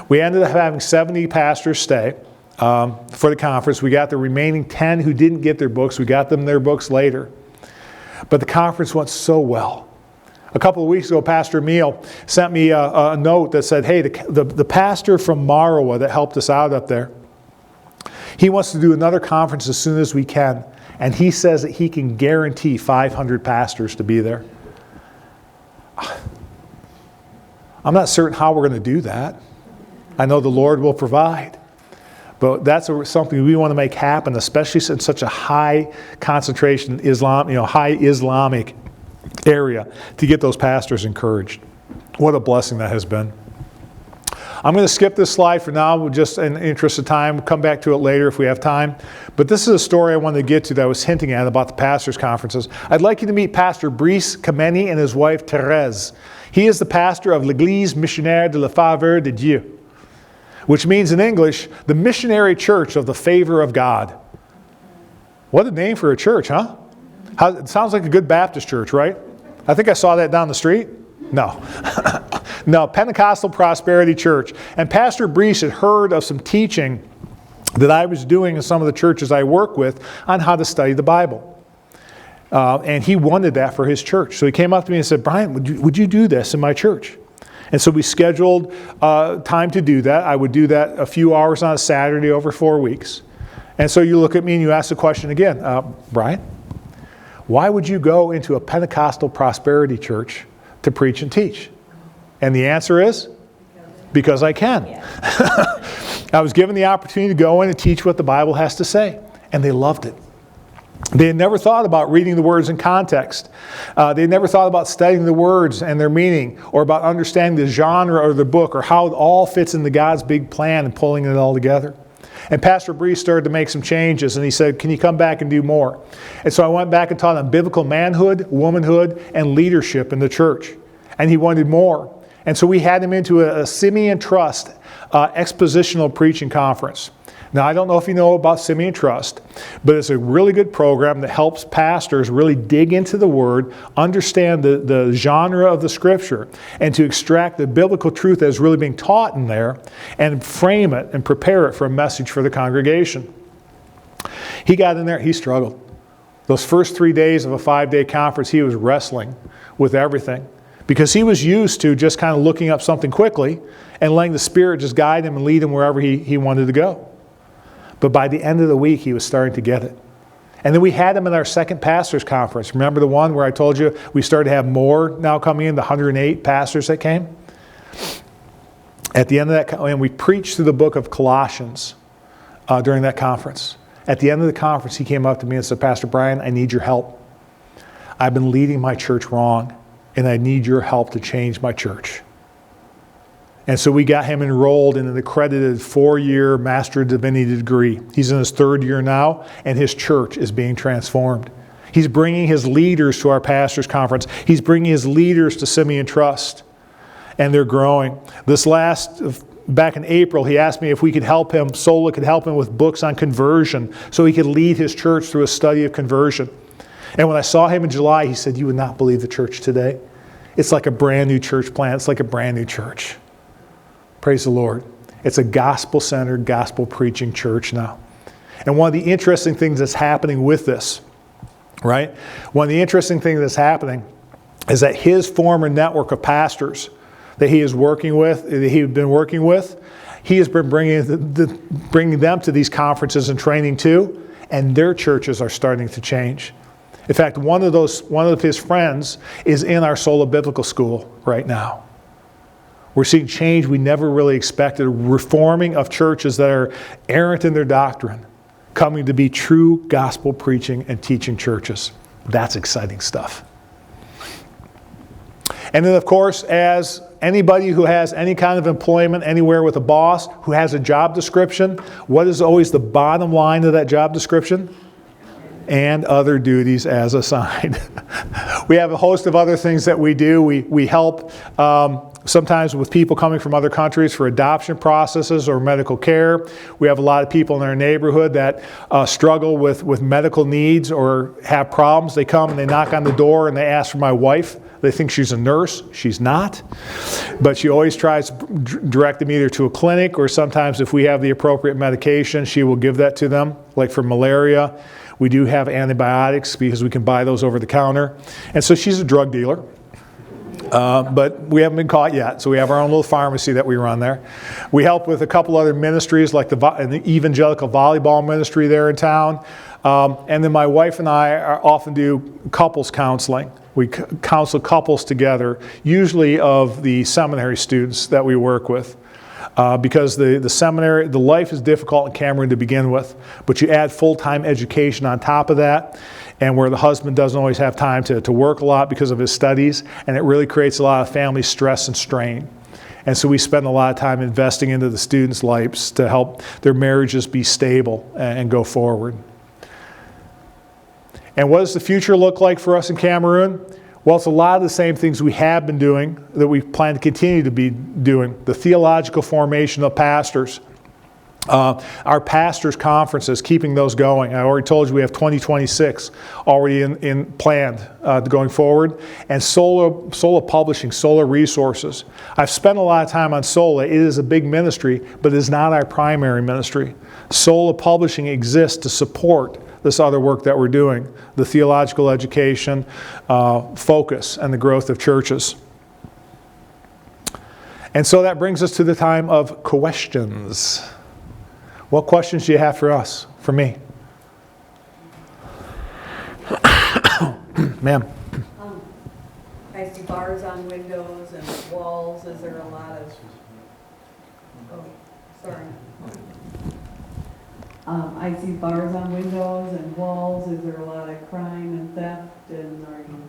We ended up having 70 pastors stay for the conference. We got the remaining 10 who didn't get their books. We got them their books later. But the conference went so well. A couple of weeks ago, Pastor Emil sent me a note that said, hey, the pastor from Marawa that helped us out up there, he wants to do another conference as soon as we can. And he says that he can guarantee 500 pastors to be there. I'm not certain how we're going to do that. I know the Lord will provide. But that's something we want to make happen, especially in such a high concentration high Islamic area, to get those pastors encouraged. What a blessing that has been. I'm going to skip this slide for now, just in the interest of time. We'll come back to it later if we have time. But this is a story I wanted to get to that I was hinting at about the pastors' conferences. I'd like you to meet Pastor Brice Kameni and his wife Thérèse. He is the pastor of l'Église Missionary de la Faveur de Dieu, which means in English, the missionary church of the favor of God. What a name for a church, huh? It sounds like a good Baptist church, right? I think I saw that down the street. No. No, Pentecostal Prosperity Church. And Pastor Brice had heard of some teaching that I was doing in some of the churches I work with on how to study the Bible. And he wanted that for his church. So he came up to me and said, Bryan, would you do this in my church? And so we scheduled time to do that. I would do that a few hours on a Saturday over 4 weeks. And so you look at me and you ask the question again, Bryan, why would you go into a Pentecostal Prosperity Church to preach and teach? And the answer is, because I can. Yeah. I was given the opportunity to go in and teach what the Bible has to say. And they loved it. They had never thought about reading the words in context. They had never thought about studying the words and their meaning, or about understanding the genre of the book, or how it all fits into God's big plan and pulling it all together. And Pastor Brice started to make some changes, and he said, can you come back and do more? And so I went back and taught on biblical manhood, womanhood, and leadership in the church. And he wanted more. And so we had him into a Simeon Trust expositional preaching conference. Now, I don't know if you know about Simeon Trust, but it's a really good program that helps pastors really dig into the Word, understand the genre of the Scripture, and to extract the biblical truth that is really being taught in there, and frame it and prepare it for a message for the congregation. He got in there, he struggled. Those first 3 days of a 5-day conference, he was wrestling with everything, because he was used to just kind of looking up something quickly and letting the Spirit just guide him and lead him wherever he wanted to go. But by the end of the week, he was starting to get it. And then we had him in our second pastors conference. Remember the one where I told you we started to have more now coming in, the 108 pastors that came? At the end of that, and we preached through the book of Colossians during that conference. At the end of the conference, he came up to me and said, Pastor Bryan, I need your help. I've been leading my church wrong, and I need your help to change my church. And so we got him enrolled in an accredited 4-year Master of Divinity degree. He's in his 3rd year now, and his church is being transformed. He's bringing his leaders to our pastors' conference. He's bringing his leaders to Simeon Trust, and they're growing. Back in April, he asked me if we could help him, Sola could help him with books on conversion so he could lead his church through a study of conversion. And when I saw him in July, he said, you would not believe the church today. It's like a brand new church plant. It's like a brand new church. Praise the Lord. It's a gospel-centered, gospel-preaching church now. And one of the interesting things that's happening with this, right? One of the interesting things that's happening is that his former network of pastors that he is working with, that he had been working with, he has been bringing them to these conferences and training too, and their churches are starting to change. In fact, one of his friends is in our Sola Biblical School right now. We're seeing change we never really expected, reforming of churches that are errant in their doctrine, coming to be true gospel preaching and teaching churches. That's exciting stuff. And then, of course, as anybody who has any kind of employment anywhere with a boss who has a job description, what is always the bottom line of that job description? And other duties as assigned. We have a host of other things that we do. We help sometimes with people coming from other countries for adoption processes or medical care. We have a lot of people in our neighborhood that struggle with medical needs or have problems. They come and they knock on the door and they ask for my wife. They think she's a nurse. She's not. But she always tries to direct them either to a clinic, or sometimes if we have the appropriate medication, she will give that to them, like for malaria. We do have antibiotics because we can buy those over the counter. And so she's a drug dealer. But we haven't been caught yet, so we have our own little pharmacy that we run there. We help with a couple other ministries, like the evangelical volleyball ministry there in town. And then my wife and I often do couples counseling. We counsel couples together, usually of the seminary students that we work with. Because the seminary, the life is difficult in Camaroon to begin with, but you add full-time education on top of that, and where the husband doesn't always have time to work a lot because of his studies, and it really creates a lot of family stress and strain. And so we spend a lot of time investing into the students' lives to help their marriages be stable and go forward. And what does the future look like for us in Camaroon? Well, it's a lot of the same things we have been doing that we plan to continue to be doing. The theological formation of pastors. Our pastors' conferences, keeping those going. I already told you we have 2026 already in planned going forward. And Sola Publishing, Sola Resources. I've spent a lot of time on Sola. It is a big ministry, but it is not our primary ministry. Sola Publishing exists to support this other work that we're doing, the theological education, focus, and the growth of churches. And so that brings us to the time of questions. What questions do you have for us, for me? Ma'am. I see bars on windows and walls. Is there a lot of, oh, sorry. I see bars on windows and walls. Is there a lot of crime and theft? And are you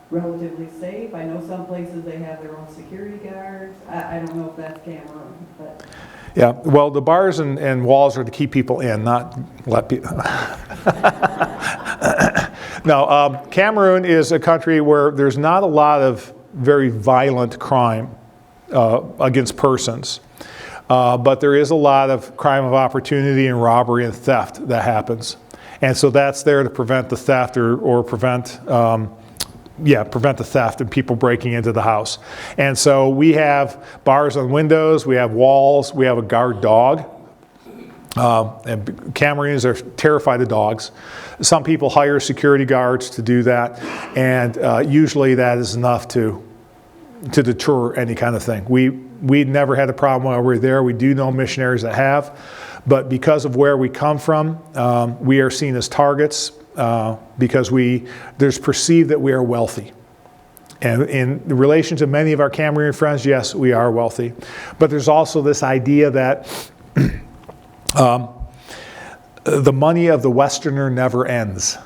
relatively safe? I know some places they have their own security guards. I don't know if that's Camaroon, but. Yeah, well, the bars and walls are to keep people in, not let people. No, Camaroon is a country where there's not a lot of very violent crime against persons. But there is a lot of crime of opportunity and robbery and theft that happens. And so that's there to prevent the theft or prevent the theft and people breaking into the house. And so we have bars on windows, we have walls, we have a guard dog. And Cameroonians are terrified of dogs. Some people hire security guards to do that, and usually that is enough to deter any kind of thing. We never had a problem while we were there. We do know missionaries that have, but because of where we come from, we are seen as targets because there's perceived that we are wealthy. And in relation to many of our Camaroonian friends, yes, we are wealthy. But there's also this idea that the money of the Westerner never ends.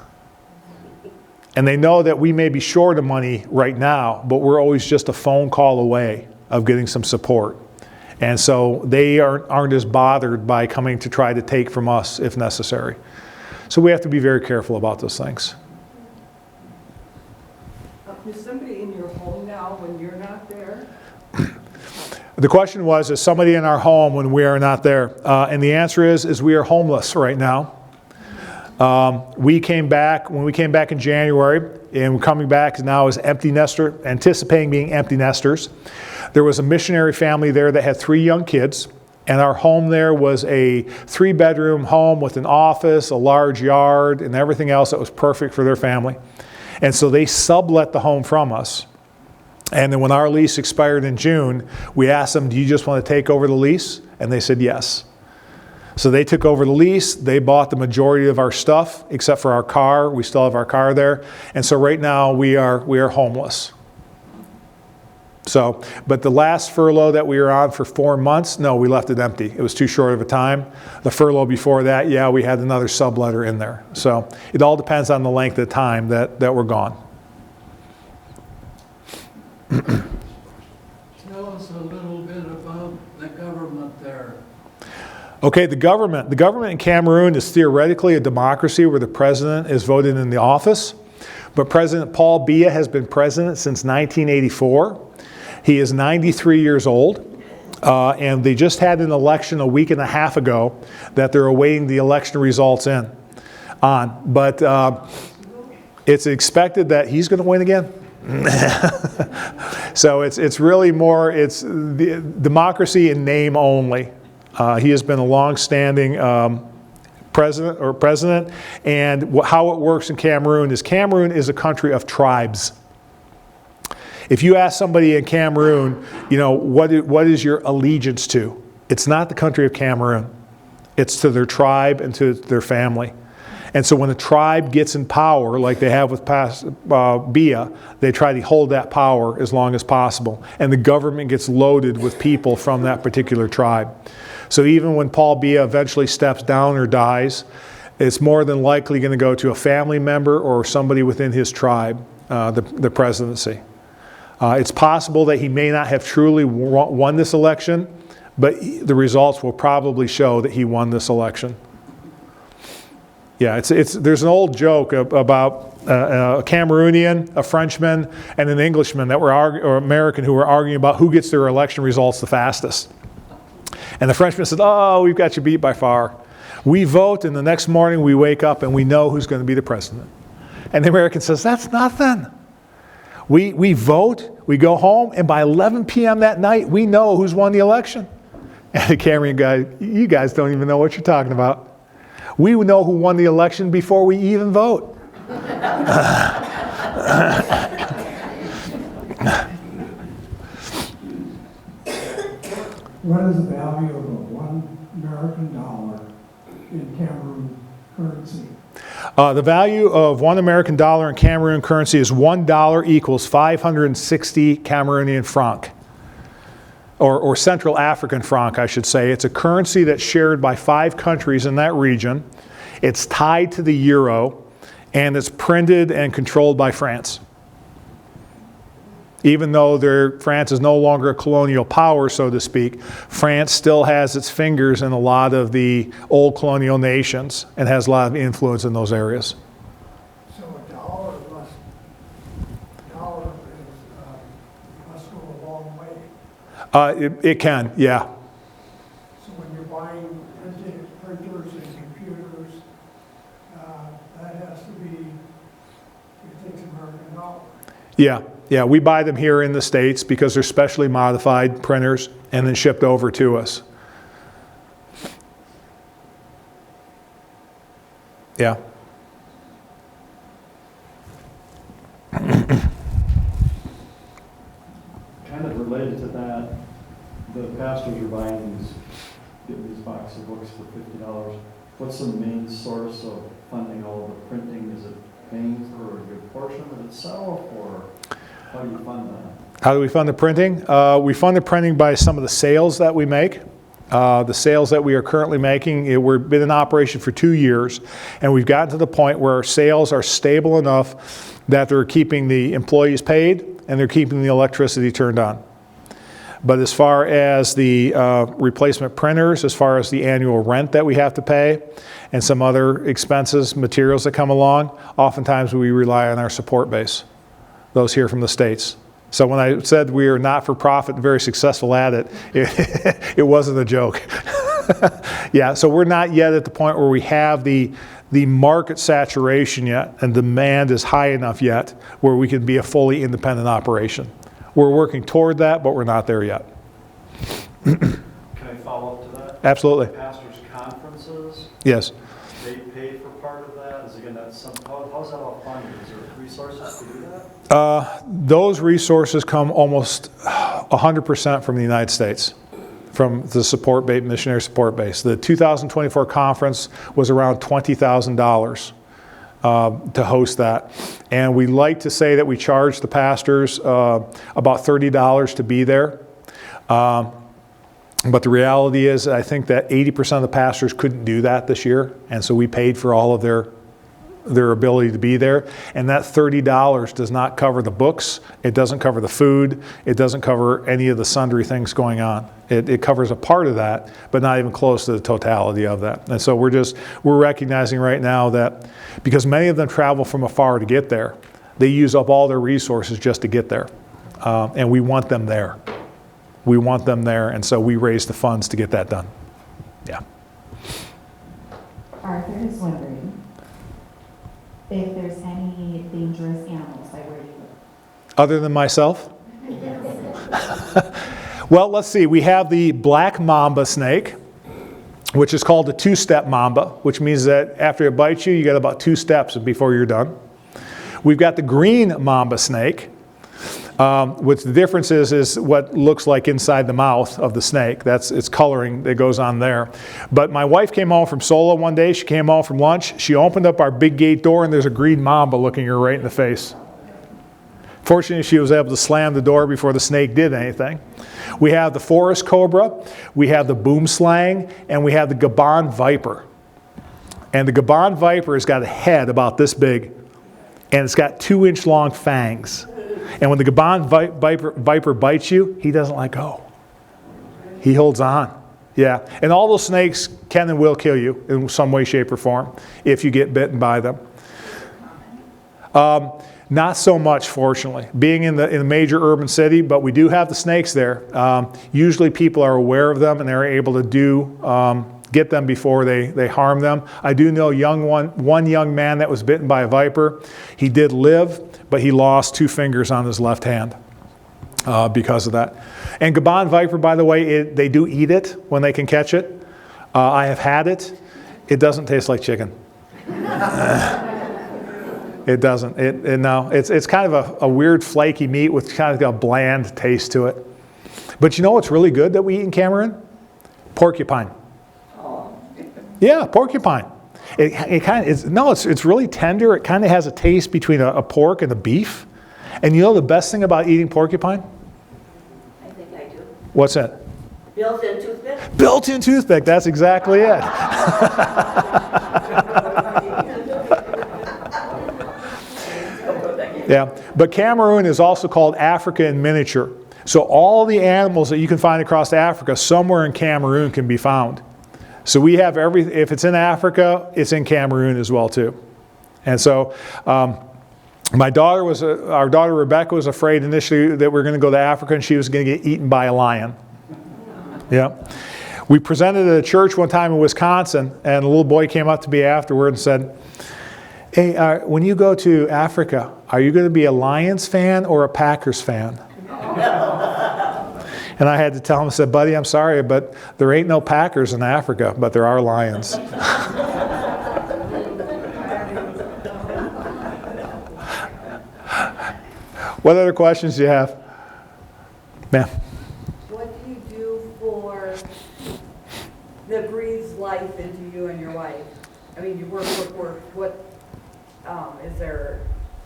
And they know that we may be short of money right now, but we're always just a phone call away of getting some support. And so they aren't as bothered by coming to try to take from us if necessary. So we have to be very careful about those things. Is somebody in your home now when you're not there? The question was, is somebody in our home when we are not there? And the answer is we are homeless right now. When we came back in January, and we're coming back now as empty nester, anticipating being empty nesters. There was a missionary family there that had 3 young kids, and our home there was a 3-bedroom home with an office, a large yard, and everything else that was perfect for their family. And so they sublet the home from us. And then when our lease expired in June, we asked them, do you just want to take over the lease? And they said yes. So they took over the lease. They bought the majority of our stuff, except for our car. We still have our car there. And so right now we are homeless. So, but the last furlough that we were on for 4 months, no, we left it empty. It was too short of a time. The furlough before that, yeah, we had another subletter in there. So it all depends on the length of time that we're gone. Tell us a little bit about the government there. Okay, the government in Camaroon is theoretically a democracy where the president is voted in the office. But President Paul Biya has been president since 1984. He is 93 years old, and they just had an election a week and a half ago that they're awaiting the election results on. But it's expected that he's going to win again. So it's really more, it's the democracy in name only. He has been a long-standing president, and how it works in Camaroon is a country of tribes. If you ask somebody in Camaroon, what is your allegiance to? It's not the country of Camaroon. It's to their tribe and to their family. And so when a tribe gets in power, like they have with Biya, they try to hold that power as long as possible. And the government gets loaded with people from that particular tribe. So even when Paul Biya eventually steps down or dies, it's more than likely going to go to a family member or somebody within his tribe, the presidency. It's possible that he may not have truly won this election, but the results will probably show that he won this election. Yeah, there's an old joke about a Camaroonian, a Frenchman, and an Englishman that were or American who were arguing about who gets their election results the fastest. And the Frenchman said, "Oh, we've got you beat by far. We vote, and the next morning we wake up and we know who's going to be the president." And the American says, "That's nothing. We vote, we go home, and by 11 p.m. that night, we know who's won the election." And the Cameroon guy, "You guys don't even know what you're talking about. We know who won the election before we even vote." What is the value of a $1 in Cameroon currency? The value of $1 in Cameroon currency is $1 equals 560 Cameroonian franc, or Central African franc, I should say. It's a currency that's shared by 5 countries in that region. It's tied to the euro, and it's printed and controlled by France. Even though France is no longer a colonial power, so to speak, France still has its fingers in a lot of the old colonial nations and has a lot of influence in those areas. So a dollar must go a long way. It can, yeah. So when you're buying printers and computers, that has to be, it takes American dollar. Yeah, we buy them here in the States because they're specially modified printers and then shipped over to us. Yeah. Kind of related to that, the pastors are getting these boxes of books for $50. What's the main source of funding all the printing? Is it paying for a good portion of itself, or how do you fund that? How do we fund the printing? We fund the printing by some of the sales that we make. The sales that we are currently making, we've been in operation for 2 years, and we've gotten to the point where our sales are stable enough that they're keeping the employees paid and they're keeping the electricity turned on. But as far as the replacement printers, as far as the annual rent that we have to pay, and some other expenses, materials that come along, oftentimes we rely on our support base, those here from the States. So when I said we are not-for-profit and very successful at it, it wasn't a joke. Yeah, so we're not yet at the point where we have the market saturation yet, and demand is high enough yet where we can be a fully independent operation. We're working toward that, but we're not there yet. Can I follow up to that? Absolutely. Pastors' conferences, Yes. they pay for part of that? Is again, how's that all funded? Is there resources to do that? Those resources come almost 100% from the United States, from the missionary support base. The 2024 conference was around $20,000 to host that. And we like to say that we charge the pastors about $30 to be there. But the reality is, I think that 80% of the pastors couldn't do that this year. And so we paid for all of their ability to be there. And that $30 does not cover the books. It doesn't cover the food. It doesn't cover any of the sundry things going on. It covers a part of that, but not even close to the totality of that. And so we're recognizing right now that because many of them travel from afar to get there, they use up all their resources just to get there. And we want them there. We want them there, and so we raise the funds to get that done. Yeah. Arthur is wondering if there's any dangerous animals by where you live. Other than myself? Well, let's see. We have the black mamba snake, which is called the two-step mamba, which means that after it bites you, you got about 2 steps before you're done. We've got the green mamba snake, which the difference is what looks like inside the mouth of the snake. It's coloring that goes on there. But my wife came home from Solo one day. She came home from lunch. She opened up our big gate door, and there's a green mamba looking her right in the face. Fortunately, she was able to slam the door before the snake did anything. We have the forest cobra, we have the boomslang, and we have the Gabon viper. And the Gabon viper has got a head about this big, and it's got 2-inch long fangs. And when the Gabon viper bites you, he doesn't let go. He holds on. Yeah. And all those snakes can and will kill you in some way, shape, or form if you get bitten by them. Not so much, fortunately, being in a major urban city, but we do have the snakes there. Usually people are aware of them and they're able to get them before they harm them. I do know one young man that was bitten by a viper. He did live, but he lost 2 fingers on his left hand because of that. And Gabon viper, by the way, they do eat it when they can catch it. I have had it. It doesn't taste like chicken. It doesn't. No, it's kind of a weird flaky meat with kind of a bland taste to it. But you know what's really good that we eat in Camaroon? Porcupine. Yeah, porcupine. It kind of is. No, it's really tender. It kind of has a taste between a pork and a beef. And you know the best thing about eating porcupine? I think I do. What's that? Built-in toothpick? Built-in toothpick. That's exactly it. Yeah, but Camaroon is also called Africa in miniature. So all the animals that you can find across Africa, somewhere in Camaroon can be found. So we have if it's in Africa, it's in Camaroon as well too. And so our daughter Rebecca was afraid initially that we were going to go to Africa and she was going to get eaten by a lion. Yeah. We presented at a church one time in Wisconsin, and a little boy came up to me afterward and said, "Hey, when you go to Africa, are you going to be a Lions fan or a Packers fan?" And I had to tell him, I said, "Buddy, I'm sorry, but there ain't no Packers in Africa, but there are Lions." What other questions do you have? Ma'am? What do you do that breathes life into you and your wife? I mean, you work. What, is there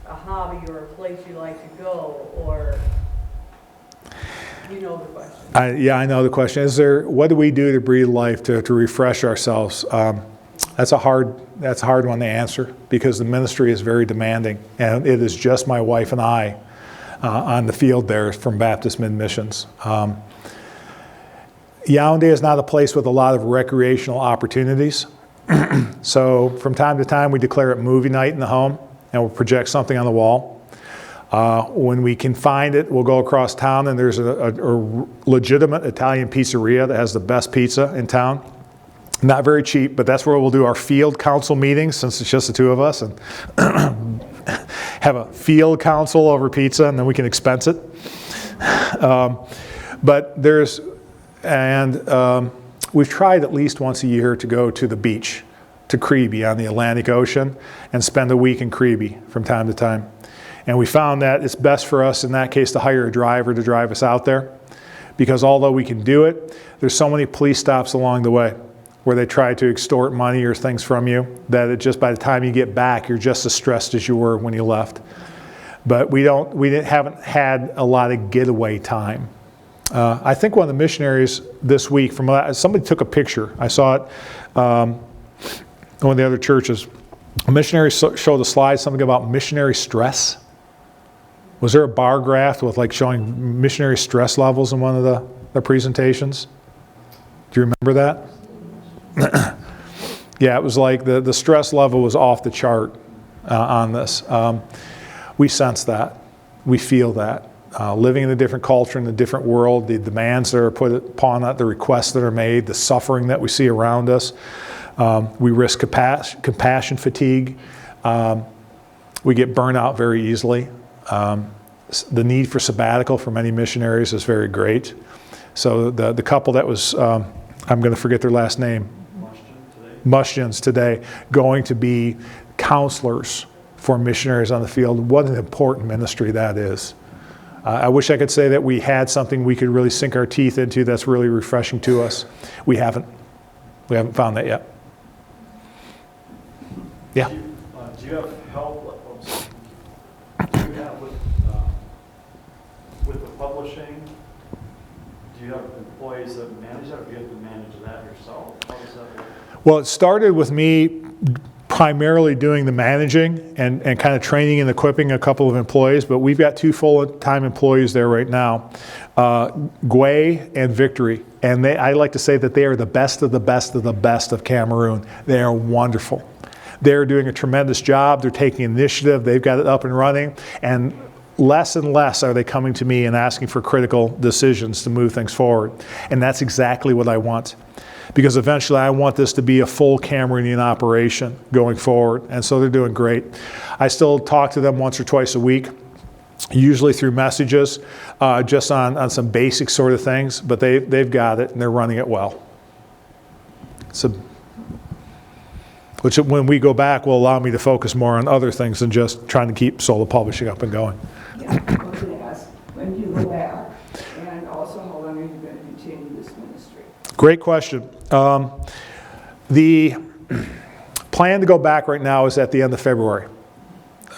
a hobby or a place you like to go, or you know the question? Yeah, I know the question. What do we do to breathe life, to refresh ourselves? That's a hard one to answer because the ministry is very demanding, and it is just my wife and I on the field there from Baptist Mid Missions. Yaoundé is not a place with a lot of recreational opportunities. So from time to time we declare it movie night in the home and we'll project something on the wall. When we can find it, we'll go across town and there's a legitimate Italian pizzeria that has the best pizza in town. Not very cheap, but that's where we'll do our field council meetings since it's just the two of us, and have a field council over pizza and then we can expense it. We've tried at least once a year to go to the beach, to Creeby on the Atlantic Ocean, and spend a week in Creeby from time to time. And we found that it's best for us in that case to hire a driver to drive us out there, because although we can do it, there's so many police stops along the way where they try to extort money or things from you that by the time you get back, you're just as stressed as you were when you left. But we haven't had a lot of getaway time. I think one of the missionaries this week, somebody took a picture. I saw it in one of the other churches. A missionary showed a slide, something about missionary stress. Was there a bar graph with showing missionary stress levels in one of the presentations? Do you remember that? Yeah, it was like the stress level was off the chart on this. We sense that. We feel that. Living in a different culture, in a different world, the demands that are put upon us, the requests that are made, the suffering that we see around us. We risk compassion fatigue. We get burnout very easily. The need for sabbatical for many missionaries is very great. So the couple that was, I'm going to forget their last name, Mushjans today, going to be counselors for missionaries on the field. What an important ministry that is. I wish I could say that we had something we could really sink our teeth into that's really refreshing to us. We haven't. We haven't found that yet. Yeah? Do you have help? Do you have with the publishing? Do you have employees that manage that, or do you have to manage that yourself? How does that work? Well, it started with me primarily doing the managing and kind of training and equipping a couple of employees, but we've got 2 full-time employees there right now, Gway and Victory. And I like to say that they are the best of the best of the best of Camaroon. They are wonderful. They're doing a tremendous job. They're taking initiative. They've got it up and running. And less are they coming to me and asking for critical decisions to move things forward. And that's exactly what I want. Because eventually I want this to be a full Camaroonian operation going forward. And so they're doing great. I still talk to them once or twice a week, usually through messages, just on some basic sort of things. But they've got it and they're running it well. Which when we go back will allow me to focus more on other things than just trying to keep solo publishing up and going. Yeah, I was going to ask, when do you go back? And also, how long are you going to continue this ministry? Great question. The plan to go back right now is at the end of February.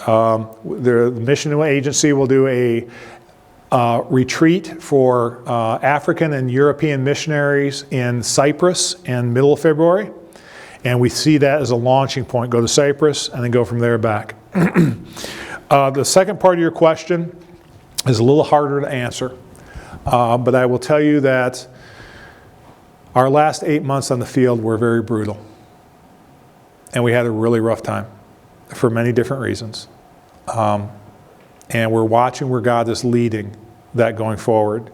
The Missionary Agency will do a retreat for African and European missionaries in Cyprus in middle of February. And we see that as a launching point. Go to Cyprus and then go from there back. The second part of your question is a little harder to answer. But I will tell you that our last 8 months on the field were very brutal. And we had a really rough time for many different reasons. And we're watching where God is leading that going forward.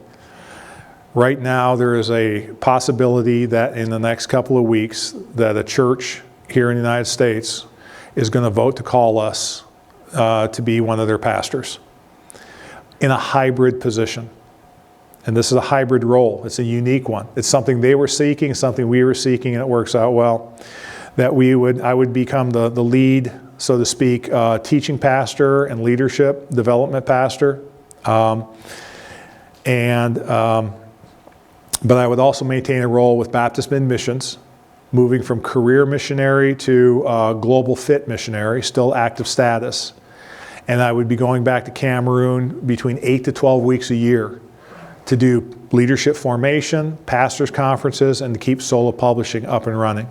Right now, there is a possibility that in the next couple of weeks that a church here in the United States is going to vote to call us to be one of their pastors in a hybrid position. And this is a hybrid role. It's a unique one. It's something they were seeking, something we were seeking, and it works out well. That I would become the lead, so to speak, teaching pastor and leadership development pastor. But I would also maintain a role with Baptist Mid Missions, moving from career missionary to global fit missionary, still active status. And I would be going back to Camaroon between 8 to 12 weeks a year to do leadership formation, pastors' conferences, and to keep solo publishing up and running.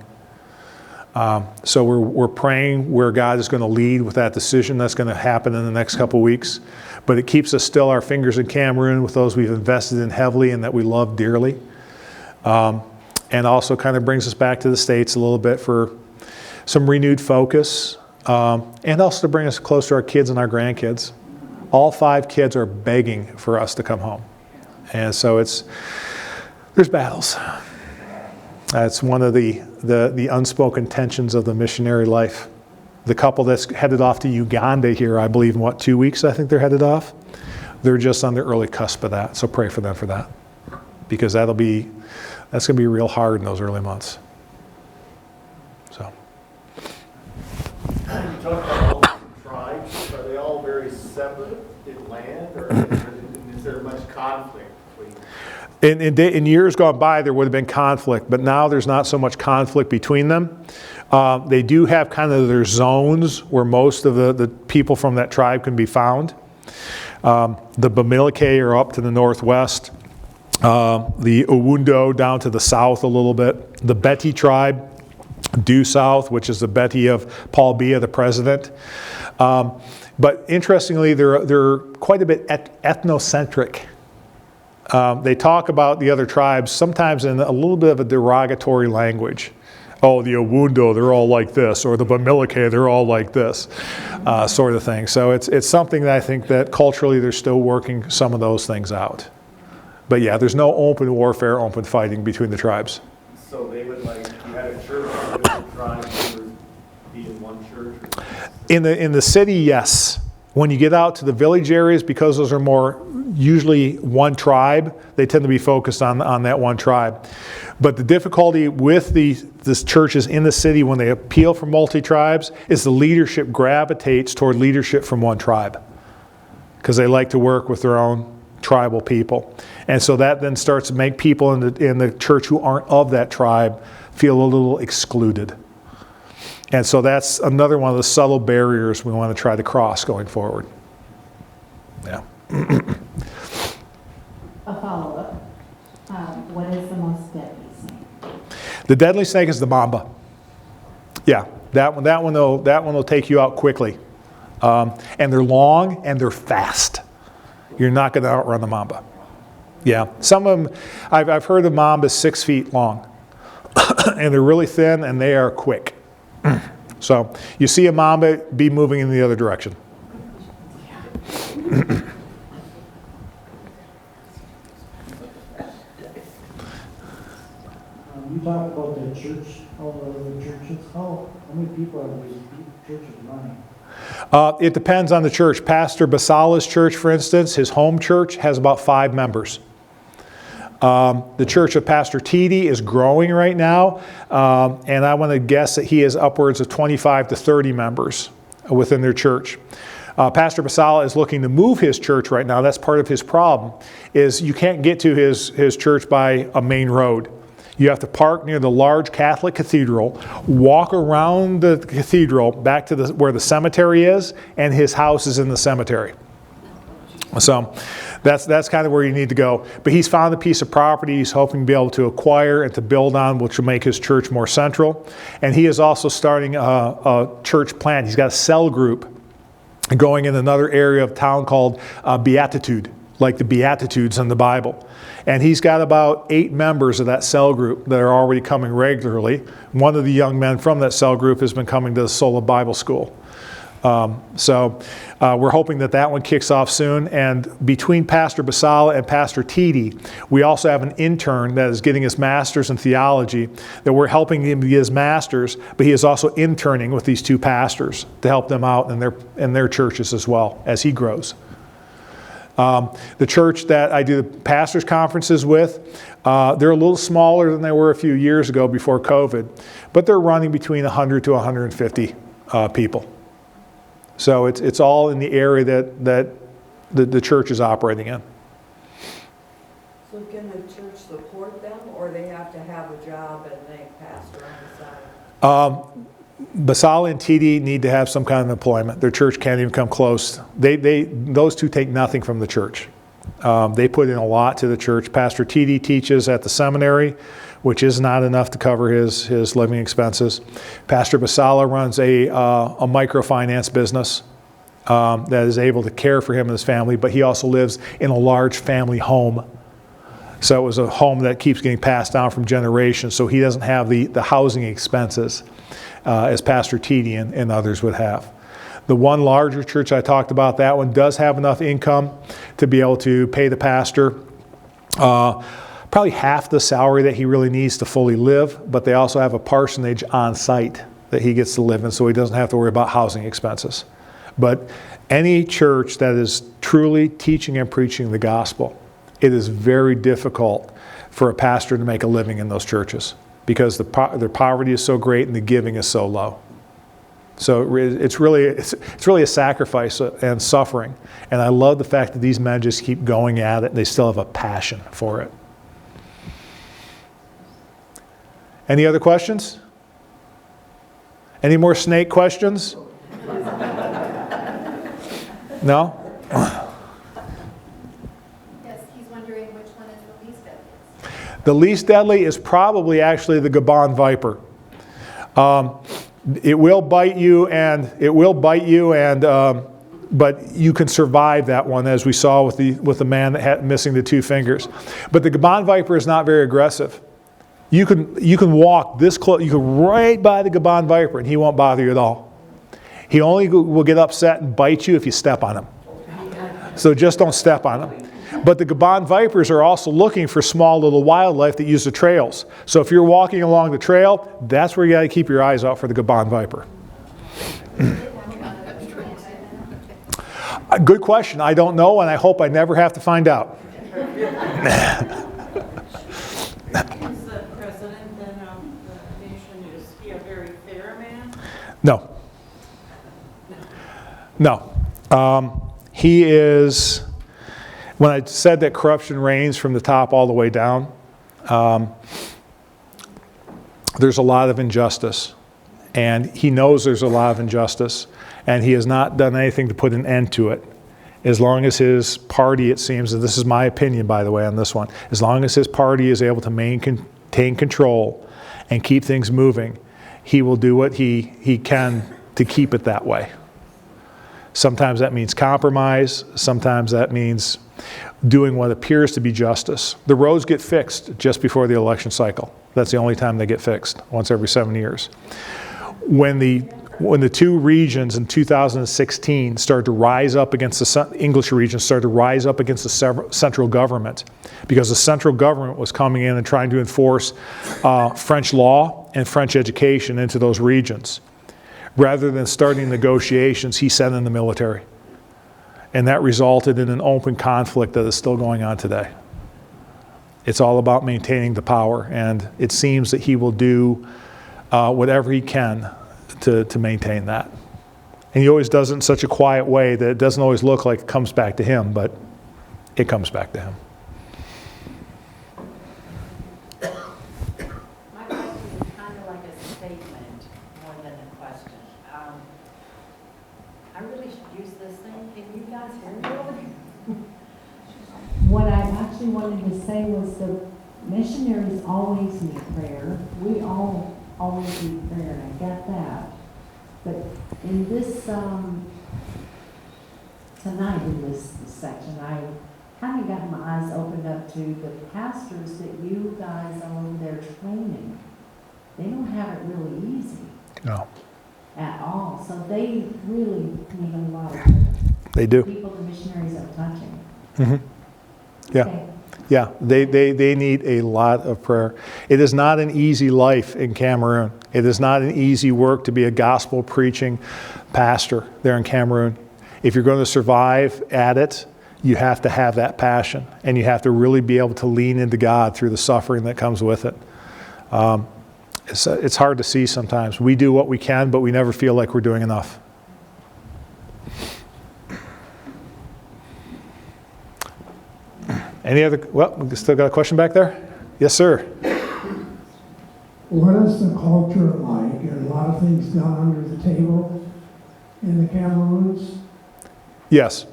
So we're praying where God is going to lead with that decision that's going to happen in the next couple weeks. But it keeps us still our fingers in Camaroon with those we've invested in heavily and that we love dearly. And also kind of brings us back to the States a little bit for some renewed focus. And also to bring us close to our kids and our grandkids. All 5 kids are begging for us to come home. And so there's battles. That's one of the unspoken tensions of the missionary life. The couple that's headed off to Uganda here, I believe, in 2 weeks, I think they're headed off. They're just on the early cusp of that. So pray for them for that. Because that's going to be real hard in those early months. So. You talked about all the tribes. Are they all very separate in land, or is there much conflict between? In years gone by, there would have been conflict, but now there's not so much conflict between them. They do have kind of their zones where most of the people from that tribe can be found. The Bamileke are up to the northwest. The Owundo down to the south a little bit. The Beti tribe due south, which is the Beti of Paul Biya, the president. But interestingly, they're quite a bit ethnocentric. They talk about the other tribes sometimes in a little bit of a derogatory language. Oh, the Owundo, they're all like this, or the Bamileke, they're all like this, sort of thing. So it's something that I think that culturally they're still working some of those things out. But yeah, there's no open warfare, open fighting between the tribes. So they would, like, you had a church with the tribes, they would be in one church? In the city, yes. When you get out to the village areas, because those are more usually one tribe, they tend to be focused on that one tribe. But the difficulty with these churches in the city when they appeal for multi-tribes is the leadership gravitates toward leadership from one tribe because they like to work with their own tribal people. And so that then starts to make people in the church who aren't of that tribe feel a little excluded. And so that's another one of the subtle barriers we want to try to cross going forward. Yeah. A follow-up. What is the most deadly snake? The deadly snake is the mamba. Yeah, That one will take you out quickly. And they're long and they're fast. You're not going to outrun the mamba. Yeah, some of them, I've heard of mambas 6 feet long. And they're really thin and they are quick. So you see a mamba, be moving in the other direction. You talk about the church, all the churches. How many people are these churches running? It depends on the church. Pastor Basala's church, for instance, his home church has about 5 members. The church of Pastor Titi is growing right now, and I want to guess that he has upwards of 25 to 30 members within their church. Pastor Basala is looking to move his church right now. That's part of his problem, is you can't get to his church by a main road. You have to park near the large Catholic cathedral, walk around the cathedral back to where the cemetery is, and his house is in the cemetery. So that's kind of where you need to go. But he's found a piece of property he's hoping to be able to acquire and to build on, which will make his church more central. And he is also starting a church plant. He's got a cell group going in another area of town called Beatitude, like the Beatitudes in the Bible. And he's got about 8 members of that cell group that are already coming regularly. One of the young men from that cell group has been coming to the Sola Bible School. So we're hoping that one kicks off soon. And between Pastor Basala and Pastor Titi, we also have an intern that is getting his master's in theology, that we're helping him get his master's, but he is also interning with these 2 pastors to help them out in their churches as well as he grows. The church that I do the pastors' conferences with, they're a little smaller than they were a few years ago before COVID, but they're running between 100 to 150 people. So it's all in the area that the church is operating in. So can the church support them, or they have to have a job and they pastor on the side? Basala and Titi need to have some kind of employment. Their church can't even come close. Those 2 take nothing from the church. They put in a lot to the church. Pastor Titi teaches at the seminary, which is not enough to cover his living expenses. Pastor Basala runs a microfinance business that is able to care for him and his family, but he also lives in a large family home. So it was a home that keeps getting passed down from generations, so he doesn't have the housing expenses as Pastor Titi and others would have. The one larger church I talked about, that one does have enough income to be able to pay the pastor probably half the salary that he really needs to fully live, but they also have a parsonage on site that he gets to live in, so he doesn't have to worry about housing expenses. But any church that is truly teaching and preaching the gospel, it is very difficult for a pastor to make a living in those churches because their poverty is so great and the giving is so low. So it's really a sacrifice and suffering. And I love the fact that these men just keep going at it and they still have a passion for it. Any other questions? Any more snake questions? No? Yes, he's wondering which one is the least deadly. The least deadly is probably actually the Gabon viper. It will bite you, but you can survive that one, as we saw with the man that had missing the 2 fingers. But the Gabon viper is not very aggressive. You can walk this close, you can right by the Gabon viper, and he won't bother you at all. He only will get upset and bite you if you step on him. So just don't step on him. But the Gabon vipers are also looking for small little wildlife that use the trails. So if you're walking along the trail, that's where you got to keep your eyes out for the Gabon viper. Good question. I don't know, and I hope I never have to find out. Is the president then of the nation, is he a very fair man? No. He is, when I said that corruption reigns from the top all the way down, there's a lot of injustice. And he knows there's a lot of injustice. And he has not done anything to put an end to it. As long as his party, it seems, and this is my opinion, by the way, on this one, as long as his party is able to maintain control and keep things moving, he will do what he can to keep it that way. Sometimes that means compromise. Sometimes that means doing what appears to be justice. The roads get fixed just before the election cycle. That's the only time they get fixed, once every 7 years. When the two regions in 2016 started to rise up against the English region, started to rise up against the central government, because the central government was coming in and trying to enforce French law and French education into those regions. Rather than starting negotiations, he sent in the military. And that resulted in an open conflict that is still going on today. It's all about maintaining the power, and it seems that he will do whatever he can to maintain that. And he always does it in such a quiet way that it doesn't always look like it comes back to him, but it comes back to him. My question is kind of like a statement more than a question. I really should use this thing. Can you guys hear me? What I actually wanted to say was the missionaries always need prayer. We all always need prayer, and I get that. But in this, tonight in this section, I haven't gotten my eyes opened up to the pastors that you guys are over there training. They don't have it really easy. No. At all. So they really need a lot of prayer. They do. People the missionaries are touching. Mm-hmm. Yeah. Okay. Yeah, they need a lot of prayer. It is not an easy life in Camaroon. It is not an easy work to be a gospel preaching pastor there in Camaroon. If you're going to survive at it, you have to have that passion, and you have to really be able to lean into God through the suffering that comes with it. It's hard to see sometimes. We do what we can, but we never feel like we're doing enough. Any other, well, we still got a question back there? Yes, sir. What is the culture like? Are a lot of things done under the table in the Cameroons? Yes.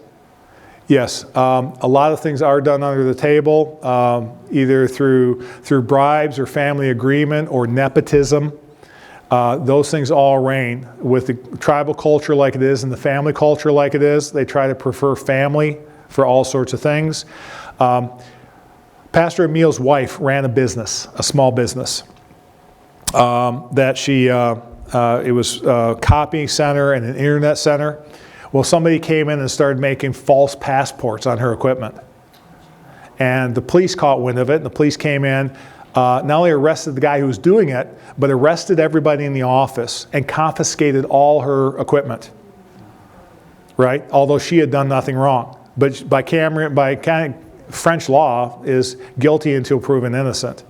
Yes. A lot of things are done under the table, either through bribes or family agreement or nepotism. Those things all reign. With the tribal culture like it is and the family culture like it is, they try to prefer family for all sorts of things. Pastor Emil's wife ran a business, a small business, that it was a copying center and an internet center. Well, somebody came in and started making false passports on her equipment. And the police caught wind of it, and the police came in, not only arrested the guy who was doing it, but arrested everybody in the office and confiscated all her equipment, right? Although she had done nothing wrong. But by French law is guilty until proven innocent.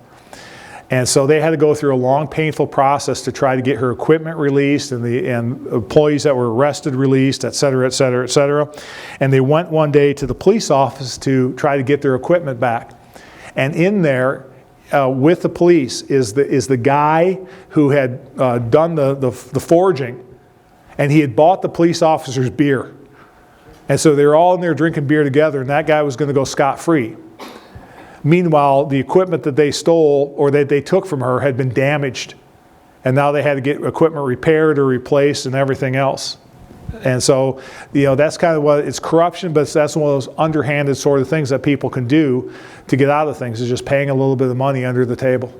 And so they had to go through a long, painful process to try to get her equipment released and the employees that were arrested released, et cetera, et cetera, et cetera. And they went one day to the police office to try to get their equipment back. And in there, with the police, is the guy who had done the forging, and he had bought the police officer's beer. And so they were all in there drinking beer together, and that guy was going to go scot-free. Meanwhile, the equipment that they stole or that they took from her had been damaged. And now they had to get equipment repaired or replaced and everything else. And so, that's kind of it's corruption, but that's one of those underhanded sort of things that people can do to get out of things, is just paying a little bit of money under the table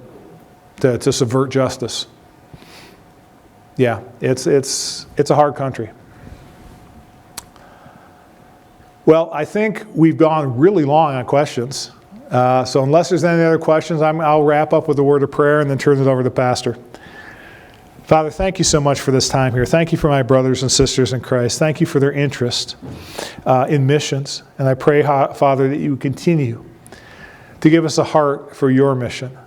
to subvert justice. Yeah, it's a hard country. Well, I think we've gone really long on questions. So unless there's any other questions, I'll wrap up with a word of prayer and then turn it over to Pastor. Father, thank you so much for this time here. Thank you for my brothers and sisters in Christ. Thank you for their interest in missions. And I pray, Father, that you would continue to give us a heart for your mission,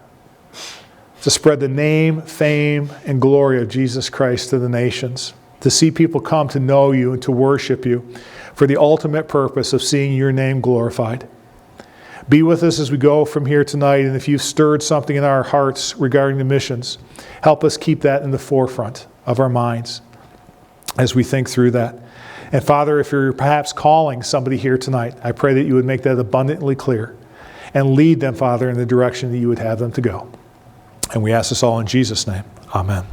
to spread the name, fame, and glory of Jesus Christ to the nations, to see people come to know you and to worship you for the ultimate purpose of seeing your name glorified. Be with us as we go from here tonight, and if you've stirred something in our hearts regarding the missions, help us keep that in the forefront of our minds as we think through that. And Father, if you're perhaps calling somebody here tonight, I pray that you would make that abundantly clear and lead them, Father, in the direction that you would have them to go. And we ask this all in Jesus' name. Amen.